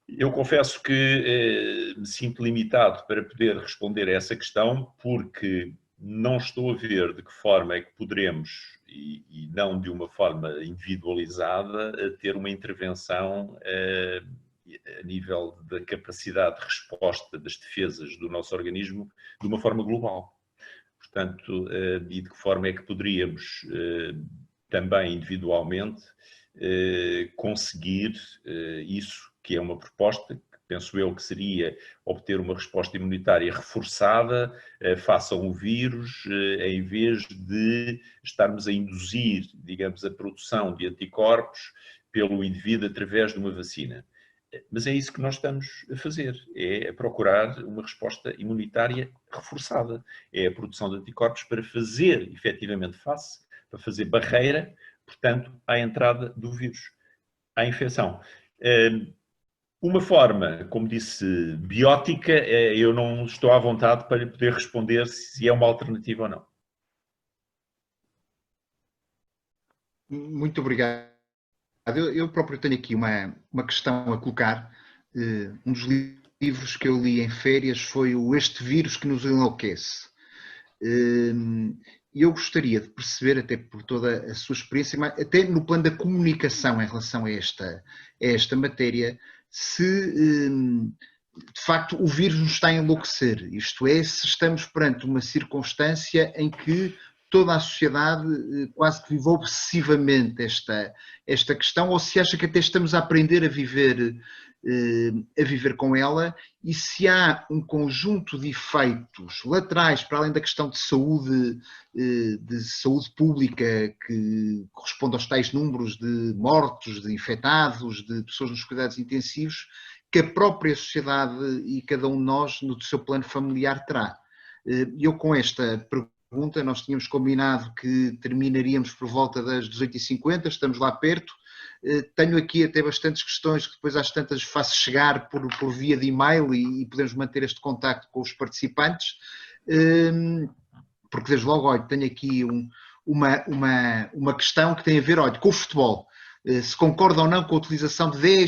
Eu confesso que me sinto limitado para poder responder a essa questão, porque não estou a ver de que forma é que poderemos, e não de uma forma individualizada, ter uma intervenção a nível da capacidade de resposta das defesas do nosso organismo de uma forma global. Portanto, e de que forma é que poderíamos também individualmente conseguir isso, que é uma proposta que penso eu que seria obter uma resposta imunitária reforçada face a um vírus, em vez de estarmos a induzir, digamos, a produção de anticorpos pelo indivíduo através de uma vacina. Mas é isso que nós estamos a fazer, é a procurar uma resposta imunitária reforçada. É a produção de anticorpos para fazer, efetivamente, face, para fazer barreira, portanto, à entrada do vírus, à infecção. Uma forma, como disse, biótica, eu não estou à vontade para poder responder se é uma alternativa ou não. Muito obrigado. Eu próprio tenho aqui uma questão a colocar. Um dos livros que eu li em férias foi o Este Vírus que nos Enlouquece. E eu gostaria de perceber, até por toda a sua experiência, até no plano da comunicação em relação a esta matéria, se de facto o vírus nos está a enlouquecer. Isto é, se estamos perante uma circunstância em que toda a sociedade quase que vive obsessivamente esta questão, ou se acha que até estamos a aprender a viver com ela, e se há um conjunto de efeitos laterais, para além da questão de saúde pública, que corresponde aos tais números de mortos, de infectados, de pessoas nos cuidados intensivos, que a própria sociedade e cada um de nós, no seu plano familiar, terá. Eu, com esta pergunta, nós tínhamos combinado que terminaríamos por volta das 18h50, estamos lá perto. Tenho aqui até bastantes questões que depois às tantas faço chegar por via de e-mail e podemos manter este contacto com os participantes, porque desde logo, olha, tenho aqui uma questão que tem a ver, olha, com o futebol. Se concorda ou não com a utilização de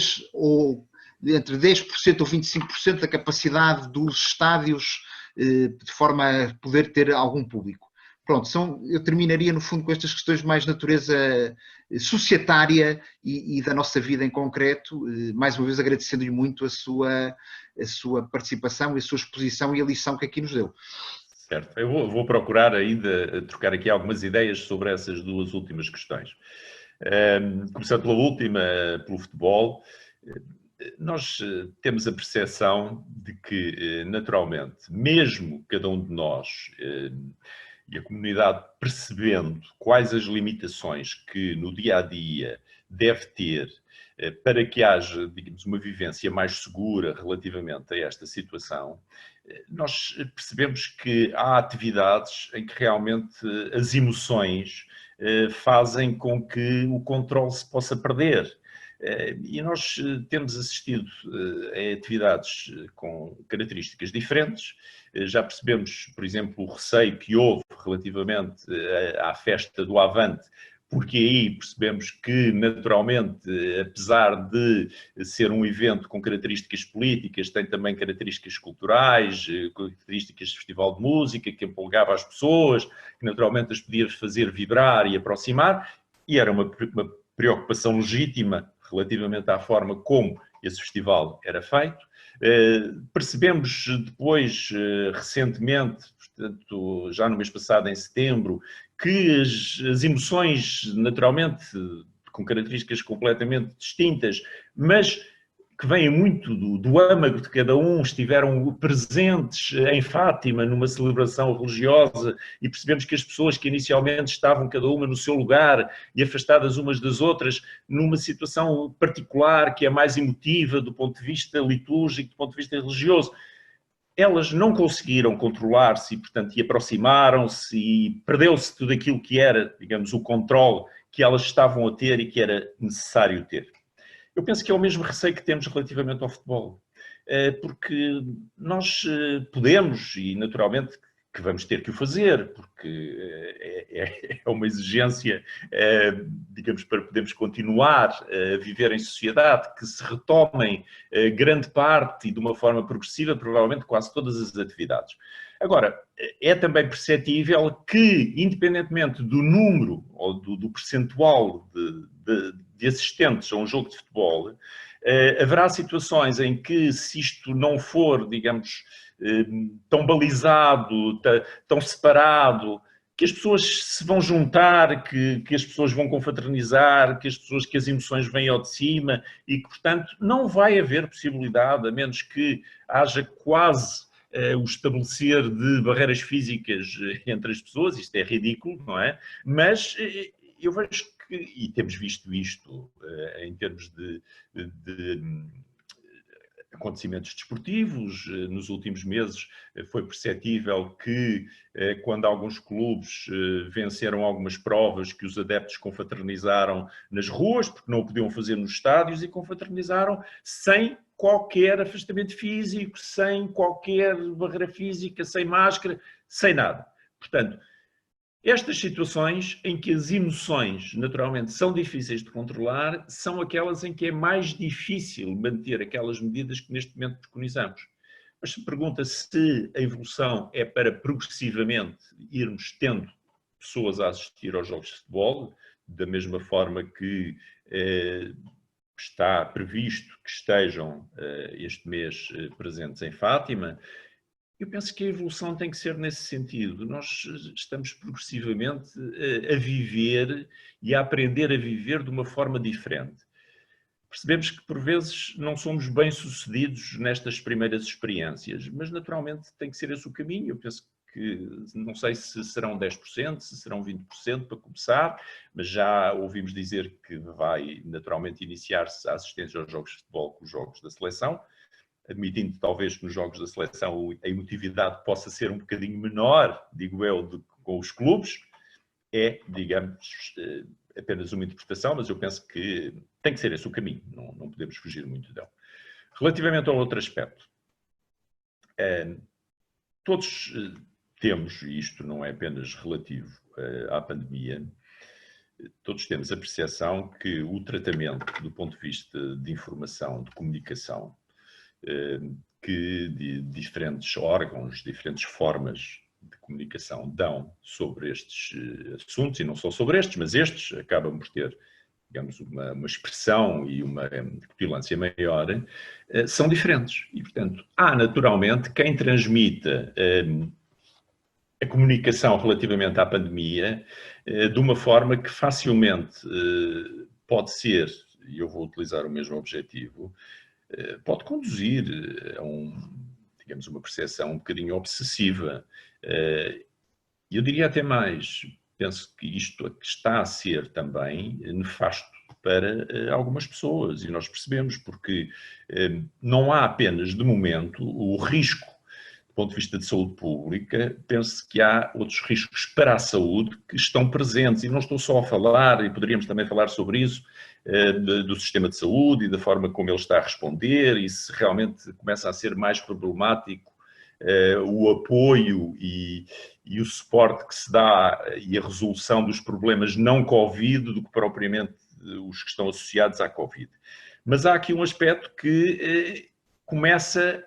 entre 10% ou 25% da capacidade dos estádios de forma a poder ter algum público. Pronto, eu terminaria no fundo com estas questões mais de natureza societária e da nossa vida em concreto, mais uma vez agradecendo-lhe muito a sua participação e a sua exposição e a lição que aqui nos deu. Certo, eu vou procurar ainda trocar aqui algumas ideias sobre essas duas últimas questões. Começando pela última, pelo futebol, nós temos a percepção de que, naturalmente, mesmo cada um de nós e a comunidade percebendo quais as limitações que no dia-a-dia deve ter para que haja, digamos, uma vivência mais segura relativamente a esta situação, nós percebemos que há atividades em que realmente as emoções fazem com que o controle se possa perder. E nós temos assistido a atividades com características diferentes. Já percebemos, por exemplo, o receio que houve relativamente à festa do Avante, porque aí percebemos que, naturalmente, apesar de ser um evento com características políticas, tem também características culturais, características de festival de música, que empolgava as pessoas, que naturalmente as podia fazer vibrar e aproximar, e era uma preocupação legítima relativamente à forma como esse festival era feito. Percebemos depois, recentemente, portanto, já no mês passado, em setembro, que as emoções, naturalmente, com características completamente distintas, mas que vêm muito do âmago de cada um, estiveram presentes em Fátima, numa celebração religiosa, e percebemos que as pessoas que inicialmente estavam cada uma no seu lugar e afastadas umas das outras, numa situação particular, que é mais emotiva do ponto de vista litúrgico, do ponto de vista religioso, elas não conseguiram controlar-se e, portanto, e aproximaram-se e perdeu-se tudo aquilo que era, digamos, o controle que elas estavam a ter e que era necessário ter. Eu penso que é o mesmo receio que temos relativamente ao futebol, porque nós podemos, e naturalmente que vamos ter que o fazer, porque é uma exigência, digamos, para podermos continuar a viver em sociedade, que se retomem grande parte e de uma forma progressiva, provavelmente quase todas as atividades. Agora, é também perceptível que, independentemente do número ou do percentual de assistentes a um jogo de futebol, haverá situações em que, se isto não for, digamos, tão balizado, tão separado, que as pessoas se vão juntar, que as pessoas vão confraternizar, que as emoções vêm ao de cima e que, portanto, não vai haver possibilidade, a menos que haja quase o estabelecer de barreiras físicas entre as pessoas. Isto é ridículo, não é? Mas eu vejo que, e temos visto isto em termos de acontecimentos desportivos. Nos últimos meses foi perceptível que, quando alguns clubes venceram algumas provas, que os adeptos confraternizaram nas ruas, porque não o podiam fazer nos estádios, e confraternizaram sem qualquer afastamento físico, sem qualquer barreira física, sem máscara, sem nada. Portanto, estas situações em que as emoções, naturalmente, são difíceis de controlar, são aquelas em que é mais difícil manter aquelas medidas que neste momento preconizamos. Mas se pergunta se a evolução é para progressivamente irmos tendo pessoas a assistir aos jogos de futebol, da mesma forma que está previsto que estejam este mês presentes em Fátima, eu penso que a evolução tem que ser nesse sentido. Nós estamos progressivamente a viver e a aprender a viver de uma forma diferente. Percebemos que, por vezes, não somos bem-sucedidos nestas primeiras experiências, mas, naturalmente, tem que ser esse o caminho. Eu penso que, não sei se serão 10%, se serão 20% para começar, mas já ouvimos dizer que vai, naturalmente, iniciar-se a assistência aos jogos de futebol com os jogos da seleção, admitindo talvez que nos jogos da seleção a emotividade possa ser um bocadinho menor, digo eu, do que com os clubes. É, digamos, apenas uma interpretação, mas eu penso que tem que ser esse o caminho, não podemos fugir muito dele. Relativamente ao outro aspecto, todos temos, e isto não é apenas relativo à pandemia, todos temos a percepção que o tratamento do ponto de vista de informação, de comunicação, que diferentes órgãos, diferentes formas de comunicação dão sobre estes assuntos, e não só sobre estes, mas estes acabam por ter, digamos, uma expressão e uma cutilância maior, são diferentes. E, portanto, há naturalmente quem transmita a comunicação relativamente à pandemia de uma forma que facilmente pode ser, e eu vou utilizar o mesmo objetivo, pode conduzir a digamos, uma percepção um bocadinho obsessiva. Eu diria até mais, penso que isto está a ser também nefasto para algumas pessoas, e nós percebemos, porque não há apenas, de momento, o risco do ponto de vista de saúde pública. Penso que há outros riscos para a saúde que estão presentes, e não estou só a falar, e poderíamos também falar sobre isso, do sistema de saúde e da forma como ele está a responder, e se realmente começa a ser mais problemático o apoio e o suporte que se dá e a resolução dos problemas não Covid do que propriamente os que estão associados à Covid. Mas há aqui um aspecto que começa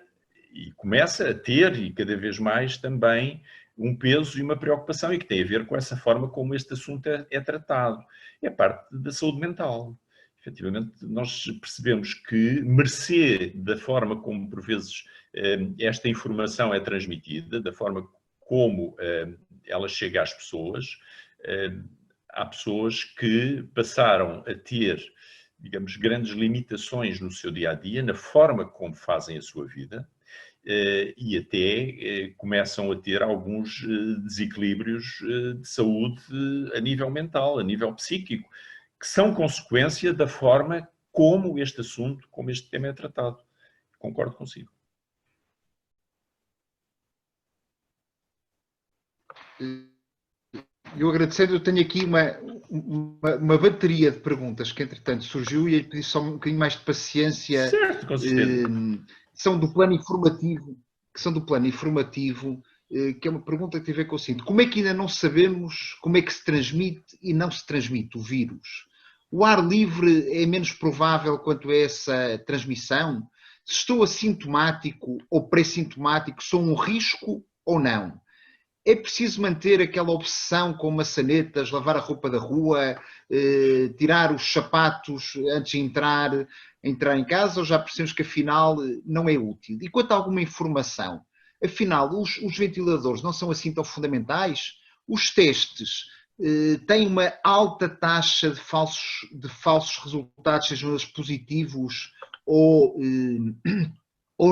a ter, e cada vez mais também, um peso e uma preocupação, e que tem a ver com essa forma como este assunto é tratado. É a parte da saúde mental. Efetivamente, nós percebemos que, mercê da forma como, por vezes, esta informação é transmitida, da forma como ela chega às pessoas, há pessoas que passaram a ter, digamos, grandes limitações no seu dia-a-dia, na forma como fazem a sua vida, e até começam a ter alguns desequilíbrios de saúde a nível mental, a nível psíquico, que são consequência da forma como este assunto, como este tema é tratado. Concordo consigo. Eu agradecendo, eu tenho aqui uma bateria de perguntas que entretanto surgiu e aí pedi só um bocadinho mais de paciência. Certo, com certeza. São do plano informativo, que é uma pergunta que tem a ver com o seguinte: como é que ainda não sabemos como é que se transmite e não se transmite o vírus? O ar livre é menos provável quanto a essa transmissão? Se estou assintomático ou pré-sintomático, sou um risco ou não? É preciso manter aquela obsessão com maçanetas, lavar a roupa da rua, tirar os sapatos antes de entrar em casa, ou já percebemos que afinal não é útil? E quanto a alguma informação, afinal os ventiladores não são assim tão fundamentais? Os testes têm uma alta taxa de falsos resultados, sejam eles positivos ou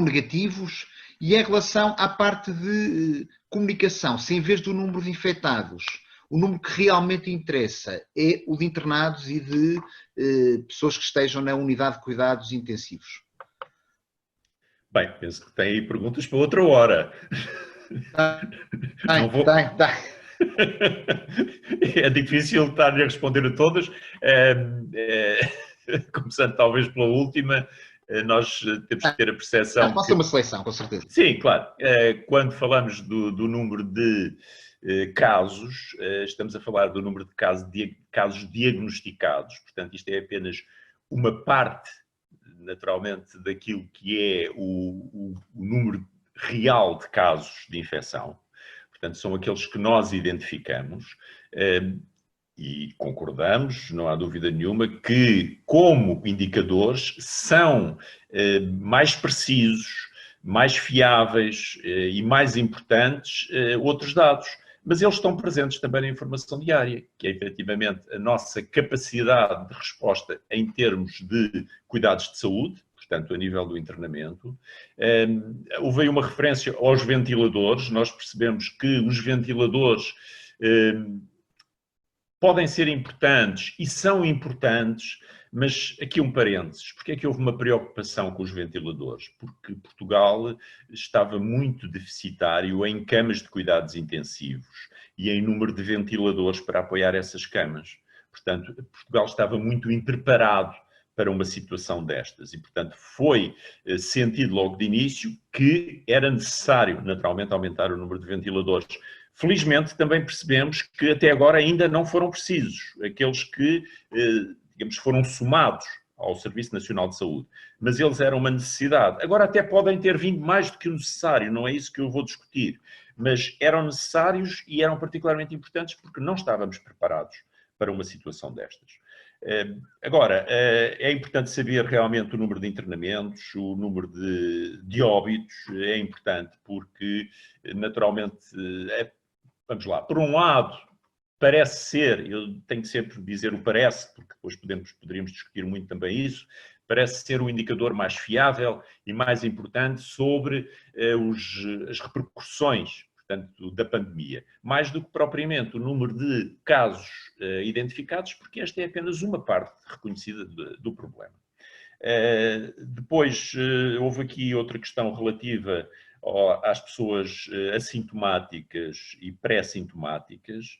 negativos? E em relação à parte de comunicação, se em vez do número de infectados, o número que realmente interessa é o de internados e de pessoas que estejam na unidade de cuidados intensivos? Bem, penso que tem aí perguntas para outra hora. Não vou... É difícil estar-lhe a responder a todas. Começando talvez pela última, nós temos que ter a percepção... Pode ser uma seleção, com certeza. Sim, claro. Quando falamos do número de casos, estamos a falar do número de casos diagnosticados. Portanto, isto é apenas uma parte, naturalmente, daquilo que é o número real de casos de infecção. Portanto, são aqueles que nós identificamos. E concordamos, não há dúvida nenhuma, que como indicadores são mais precisos, mais fiáveis e mais importantes outros dados. Mas eles estão presentes também na informação diária, que é efetivamente a nossa capacidade de resposta em termos de cuidados de saúde, portanto, a nível do internamento. Houve aí uma referência aos ventiladores. Nós percebemos que os ventiladores podem ser importantes e são importantes, mas aqui um parênteses. Porque é que houve uma preocupação com os ventiladores? Porque Portugal estava muito deficitário em camas de cuidados intensivos e em número de ventiladores para apoiar essas camas. Portanto, Portugal estava muito impreparado para uma situação destas e, portanto, foi sentido logo de início que era necessário, naturalmente, aumentar o número de ventiladores. Felizmente, também percebemos que até agora ainda não foram precisos, aqueles que, digamos, foram somados ao Serviço Nacional de Saúde, mas eles eram uma necessidade. Agora até podem ter vindo mais do que o necessário, não é isso que eu vou discutir, mas eram necessários e eram particularmente importantes porque não estávamos preparados para uma situação destas. Agora, é importante saber realmente o número de internamentos, o número de óbitos, é importante porque, naturalmente, vamos lá, por um lado, parece ser, eu tenho que sempre dizer o parece, porque depois poderíamos discutir muito também isso, parece ser o indicador mais fiável e mais importante sobre as repercussões, portanto, da pandemia, mais do que propriamente o número de casos identificados, porque esta é apenas uma parte reconhecida do problema. Depois, houve aqui outra questão relativa às pessoas assintomáticas e pré-sintomáticas.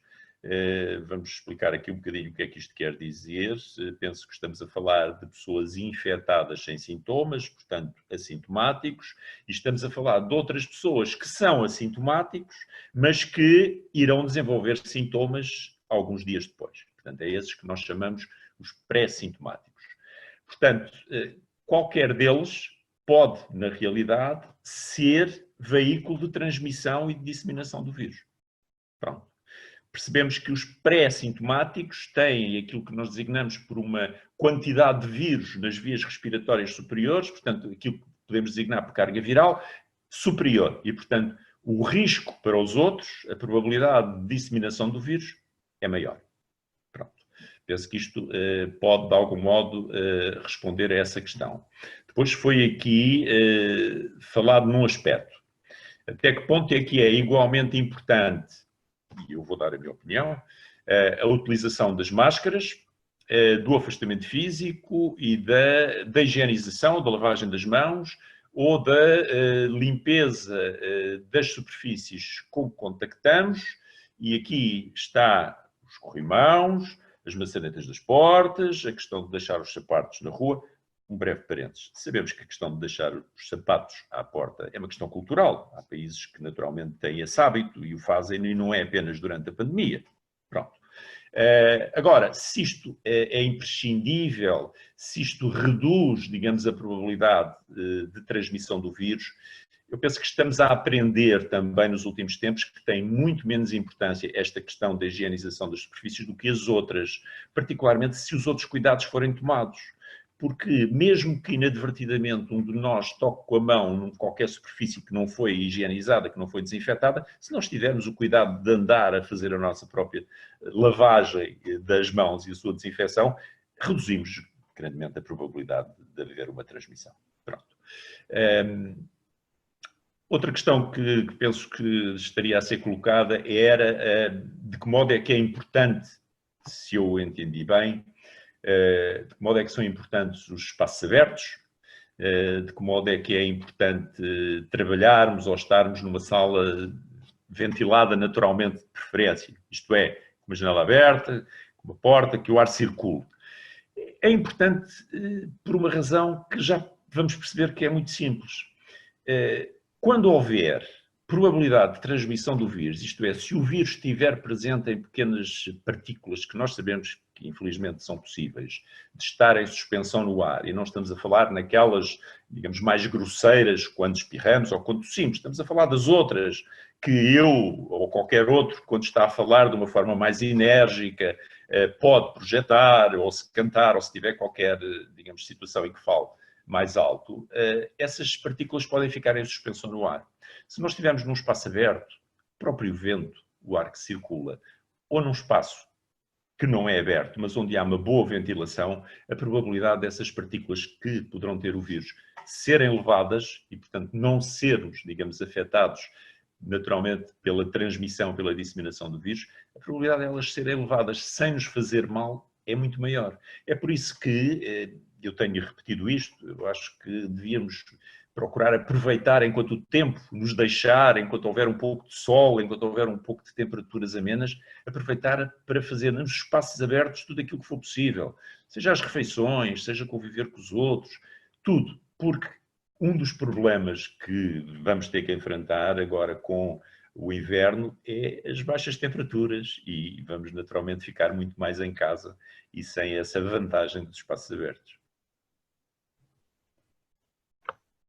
Vamos explicar aqui um bocadinho o que é que isto quer dizer. Penso que estamos a falar de pessoas infectadas sem sintomas, portanto, assintomáticos, e estamos a falar de outras pessoas que são assintomáticos, mas que irão desenvolver sintomas alguns dias depois. Portanto, é esses que nós chamamos os pré-sintomáticos. Portanto, qualquer deles pode, na realidade, ser veículo de transmissão e de disseminação do vírus. Pronto. Percebemos que os pré-sintomáticos têm aquilo que nós designamos por uma quantidade de vírus nas vias respiratórias superiores, portanto, aquilo que podemos designar por carga viral, superior. E, portanto, o risco para os outros, a probabilidade de disseminação do vírus é maior. Pronto. Penso que isto pode, de algum modo, responder a essa questão. Depois foi aqui falado num aspecto. Até que ponto é que é igualmente importante, e eu vou dar a minha opinião, a utilização das máscaras, do afastamento físico e da higienização, da lavagem das mãos ou da limpeza das superfícies com que contactamos, e aqui está os corrimãos, as maçanetas das portas, a questão de deixar os sapatos na rua. Um breve parênteses. Sabemos que a questão de deixar os sapatos à porta é uma questão cultural. Há países que naturalmente têm esse hábito e o fazem, e não é apenas durante a pandemia. Pronto. Agora, se isto é imprescindível, se isto reduz, digamos, a probabilidade de transmissão do vírus, eu penso que estamos a aprender também nos últimos tempos que tem muito menos importância esta questão da higienização das superfícies do que as outras, particularmente se os outros cuidados forem tomados. Porque mesmo que inadvertidamente um de nós toque com a mão em qualquer superfície que não foi higienizada, que não foi desinfetada, se nós tivermos o cuidado de andar a fazer a nossa própria lavagem das mãos e a sua desinfecção, reduzimos grandemente a probabilidade de haver uma transmissão. Pronto. Outra questão que penso que estaria a ser colocada era de que modo é que é importante, se eu entendi bem, de que modo é que são importantes os espaços abertos, de que modo é que é importante trabalharmos ou estarmos numa sala ventilada naturalmente de preferência, isto é, com uma janela aberta, com uma porta, que o ar circule. É importante por uma razão que já vamos perceber que é muito simples. Quando houver probabilidade de transmissão do vírus, isto é, se o vírus estiver presente em pequenas partículas que nós sabemos que infelizmente são possíveis de estar em suspensão no ar, e não estamos a falar naquelas, digamos, mais grosseiras quando espirramos ou quando tossimos, estamos a falar das outras que eu ou qualquer outro, quando está a falar de uma forma mais enérgica, pode projetar ou se cantar ou se tiver qualquer, digamos, situação em que fale mais alto, essas partículas podem ficar em suspensão no ar. Se nós estivermos num espaço aberto, o próprio vento, o ar que circula, ou num espaço que não é aberto, mas onde há uma boa ventilação, a probabilidade dessas partículas que poderão ter o vírus serem levadas e, portanto, não sermos, digamos, afetados naturalmente pela transmissão, pela disseminação do vírus, a probabilidade de elas serem levadas sem nos fazer mal é muito maior. É por isso que eu tenho repetido isto, eu acho que devíamos procurar aproveitar enquanto o tempo nos deixar, enquanto houver um pouco de sol, enquanto houver um pouco de temperaturas amenas, aproveitar para fazer nos espaços abertos tudo aquilo que for possível. Seja as refeições, seja conviver com os outros, tudo. Porque um dos problemas que vamos ter que enfrentar agora com o inverno é as baixas temperaturas e vamos naturalmente ficar muito mais em casa e sem essa vantagem dos espaços abertos.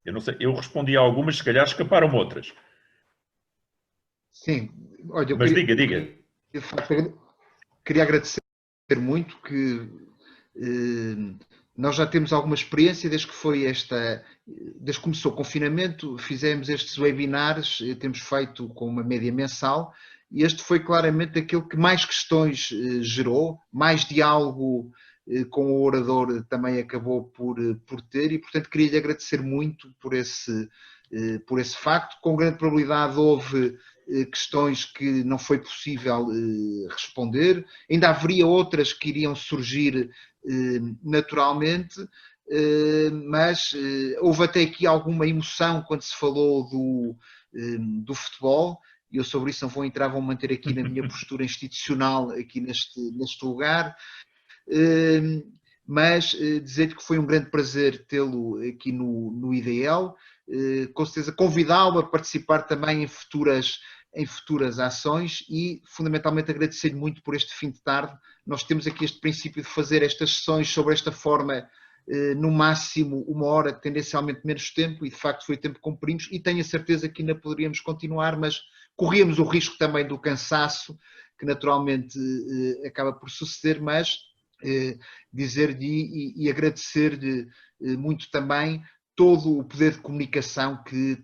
Eu não sei, eu respondi a algumas, se calhar escaparam outras. Sim, olha, mas diga. Eu queria agradecer muito que nós já temos alguma experiência desde que começou o confinamento, fizemos estes webinars, temos feito com uma média mensal, e este foi claramente aquele que mais questões gerou, mais diálogo com o orador também acabou por ter, e portanto queria-lhe agradecer muito por esse facto. Com grande probabilidade houve questões que não foi possível responder, ainda haveria outras que iriam surgir naturalmente, mas houve até aqui alguma emoção quando se falou do futebol, e eu sobre isso não vou entrar, vou manter aqui na minha postura institucional aqui neste lugar. Mas dizer-lhe que foi um grande prazer tê-lo aqui no IDL, com certeza convidá-lo a participar também em futuras ações e fundamentalmente agradecer-lhe muito por este fim de tarde. Nós temos aqui este princípio de fazer estas sessões sobre esta forma, no máximo 1 hora, tendencialmente menos tempo, e de facto foi o tempo que cumprimos, e tenho a certeza que ainda poderíamos continuar, mas corríamos o risco também do cansaço, que naturalmente acaba por suceder, mas dizer-lhe e agradecer-lhe muito também todo o poder de comunicação que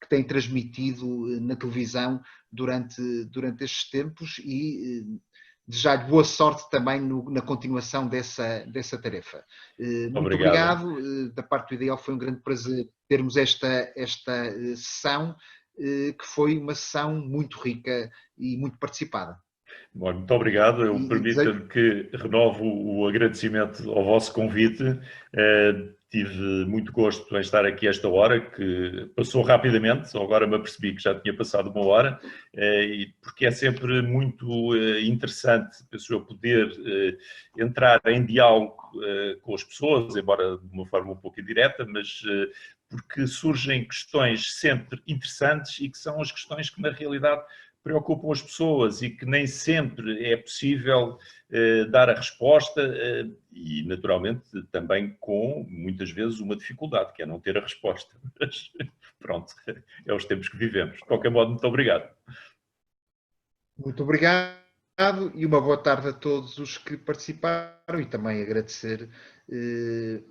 tem transmitido na televisão durante estes tempos, e desejar-lhe boa sorte também na continuação dessa tarefa. Muito obrigado. Da parte do IDL foi um grande prazer termos esta sessão, que foi uma sessão muito rica e muito participada. Bom, muito obrigado. Eu permito-me que renovo o agradecimento ao vosso convite. Tive muito gosto em estar aqui esta hora, que passou rapidamente, só agora me apercebi que já tinha passado 1 hora, porque é sempre muito interessante, penso eu, poder entrar em diálogo com as pessoas, embora de uma forma um pouco indireta, mas porque surgem questões sempre interessantes e que são as questões que, na realidade, preocupam as pessoas e que nem sempre é possível dar a resposta e, naturalmente, também com, muitas vezes, uma dificuldade, que é não ter a resposta. Mas, pronto, é os tempos que vivemos. De qualquer modo, muito obrigado. Muito obrigado e uma boa tarde a todos os que participaram, e também agradecer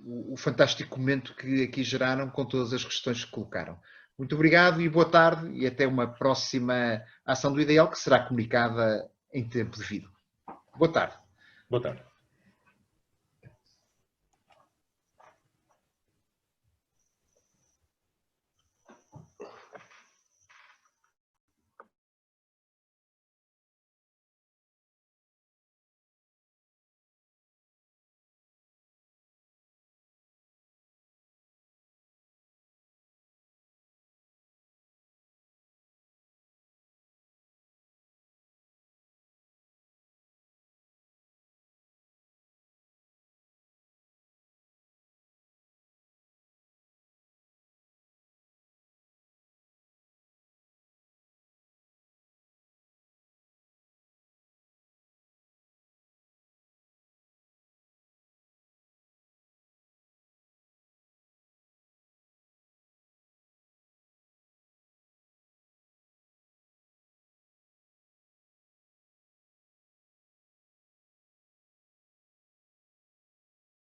o fantástico momento que aqui geraram com todas as questões que colocaram. Muito obrigado e boa tarde, e até uma próxima ação do IDL, que será comunicada em tempo devido. Boa tarde. Boa tarde.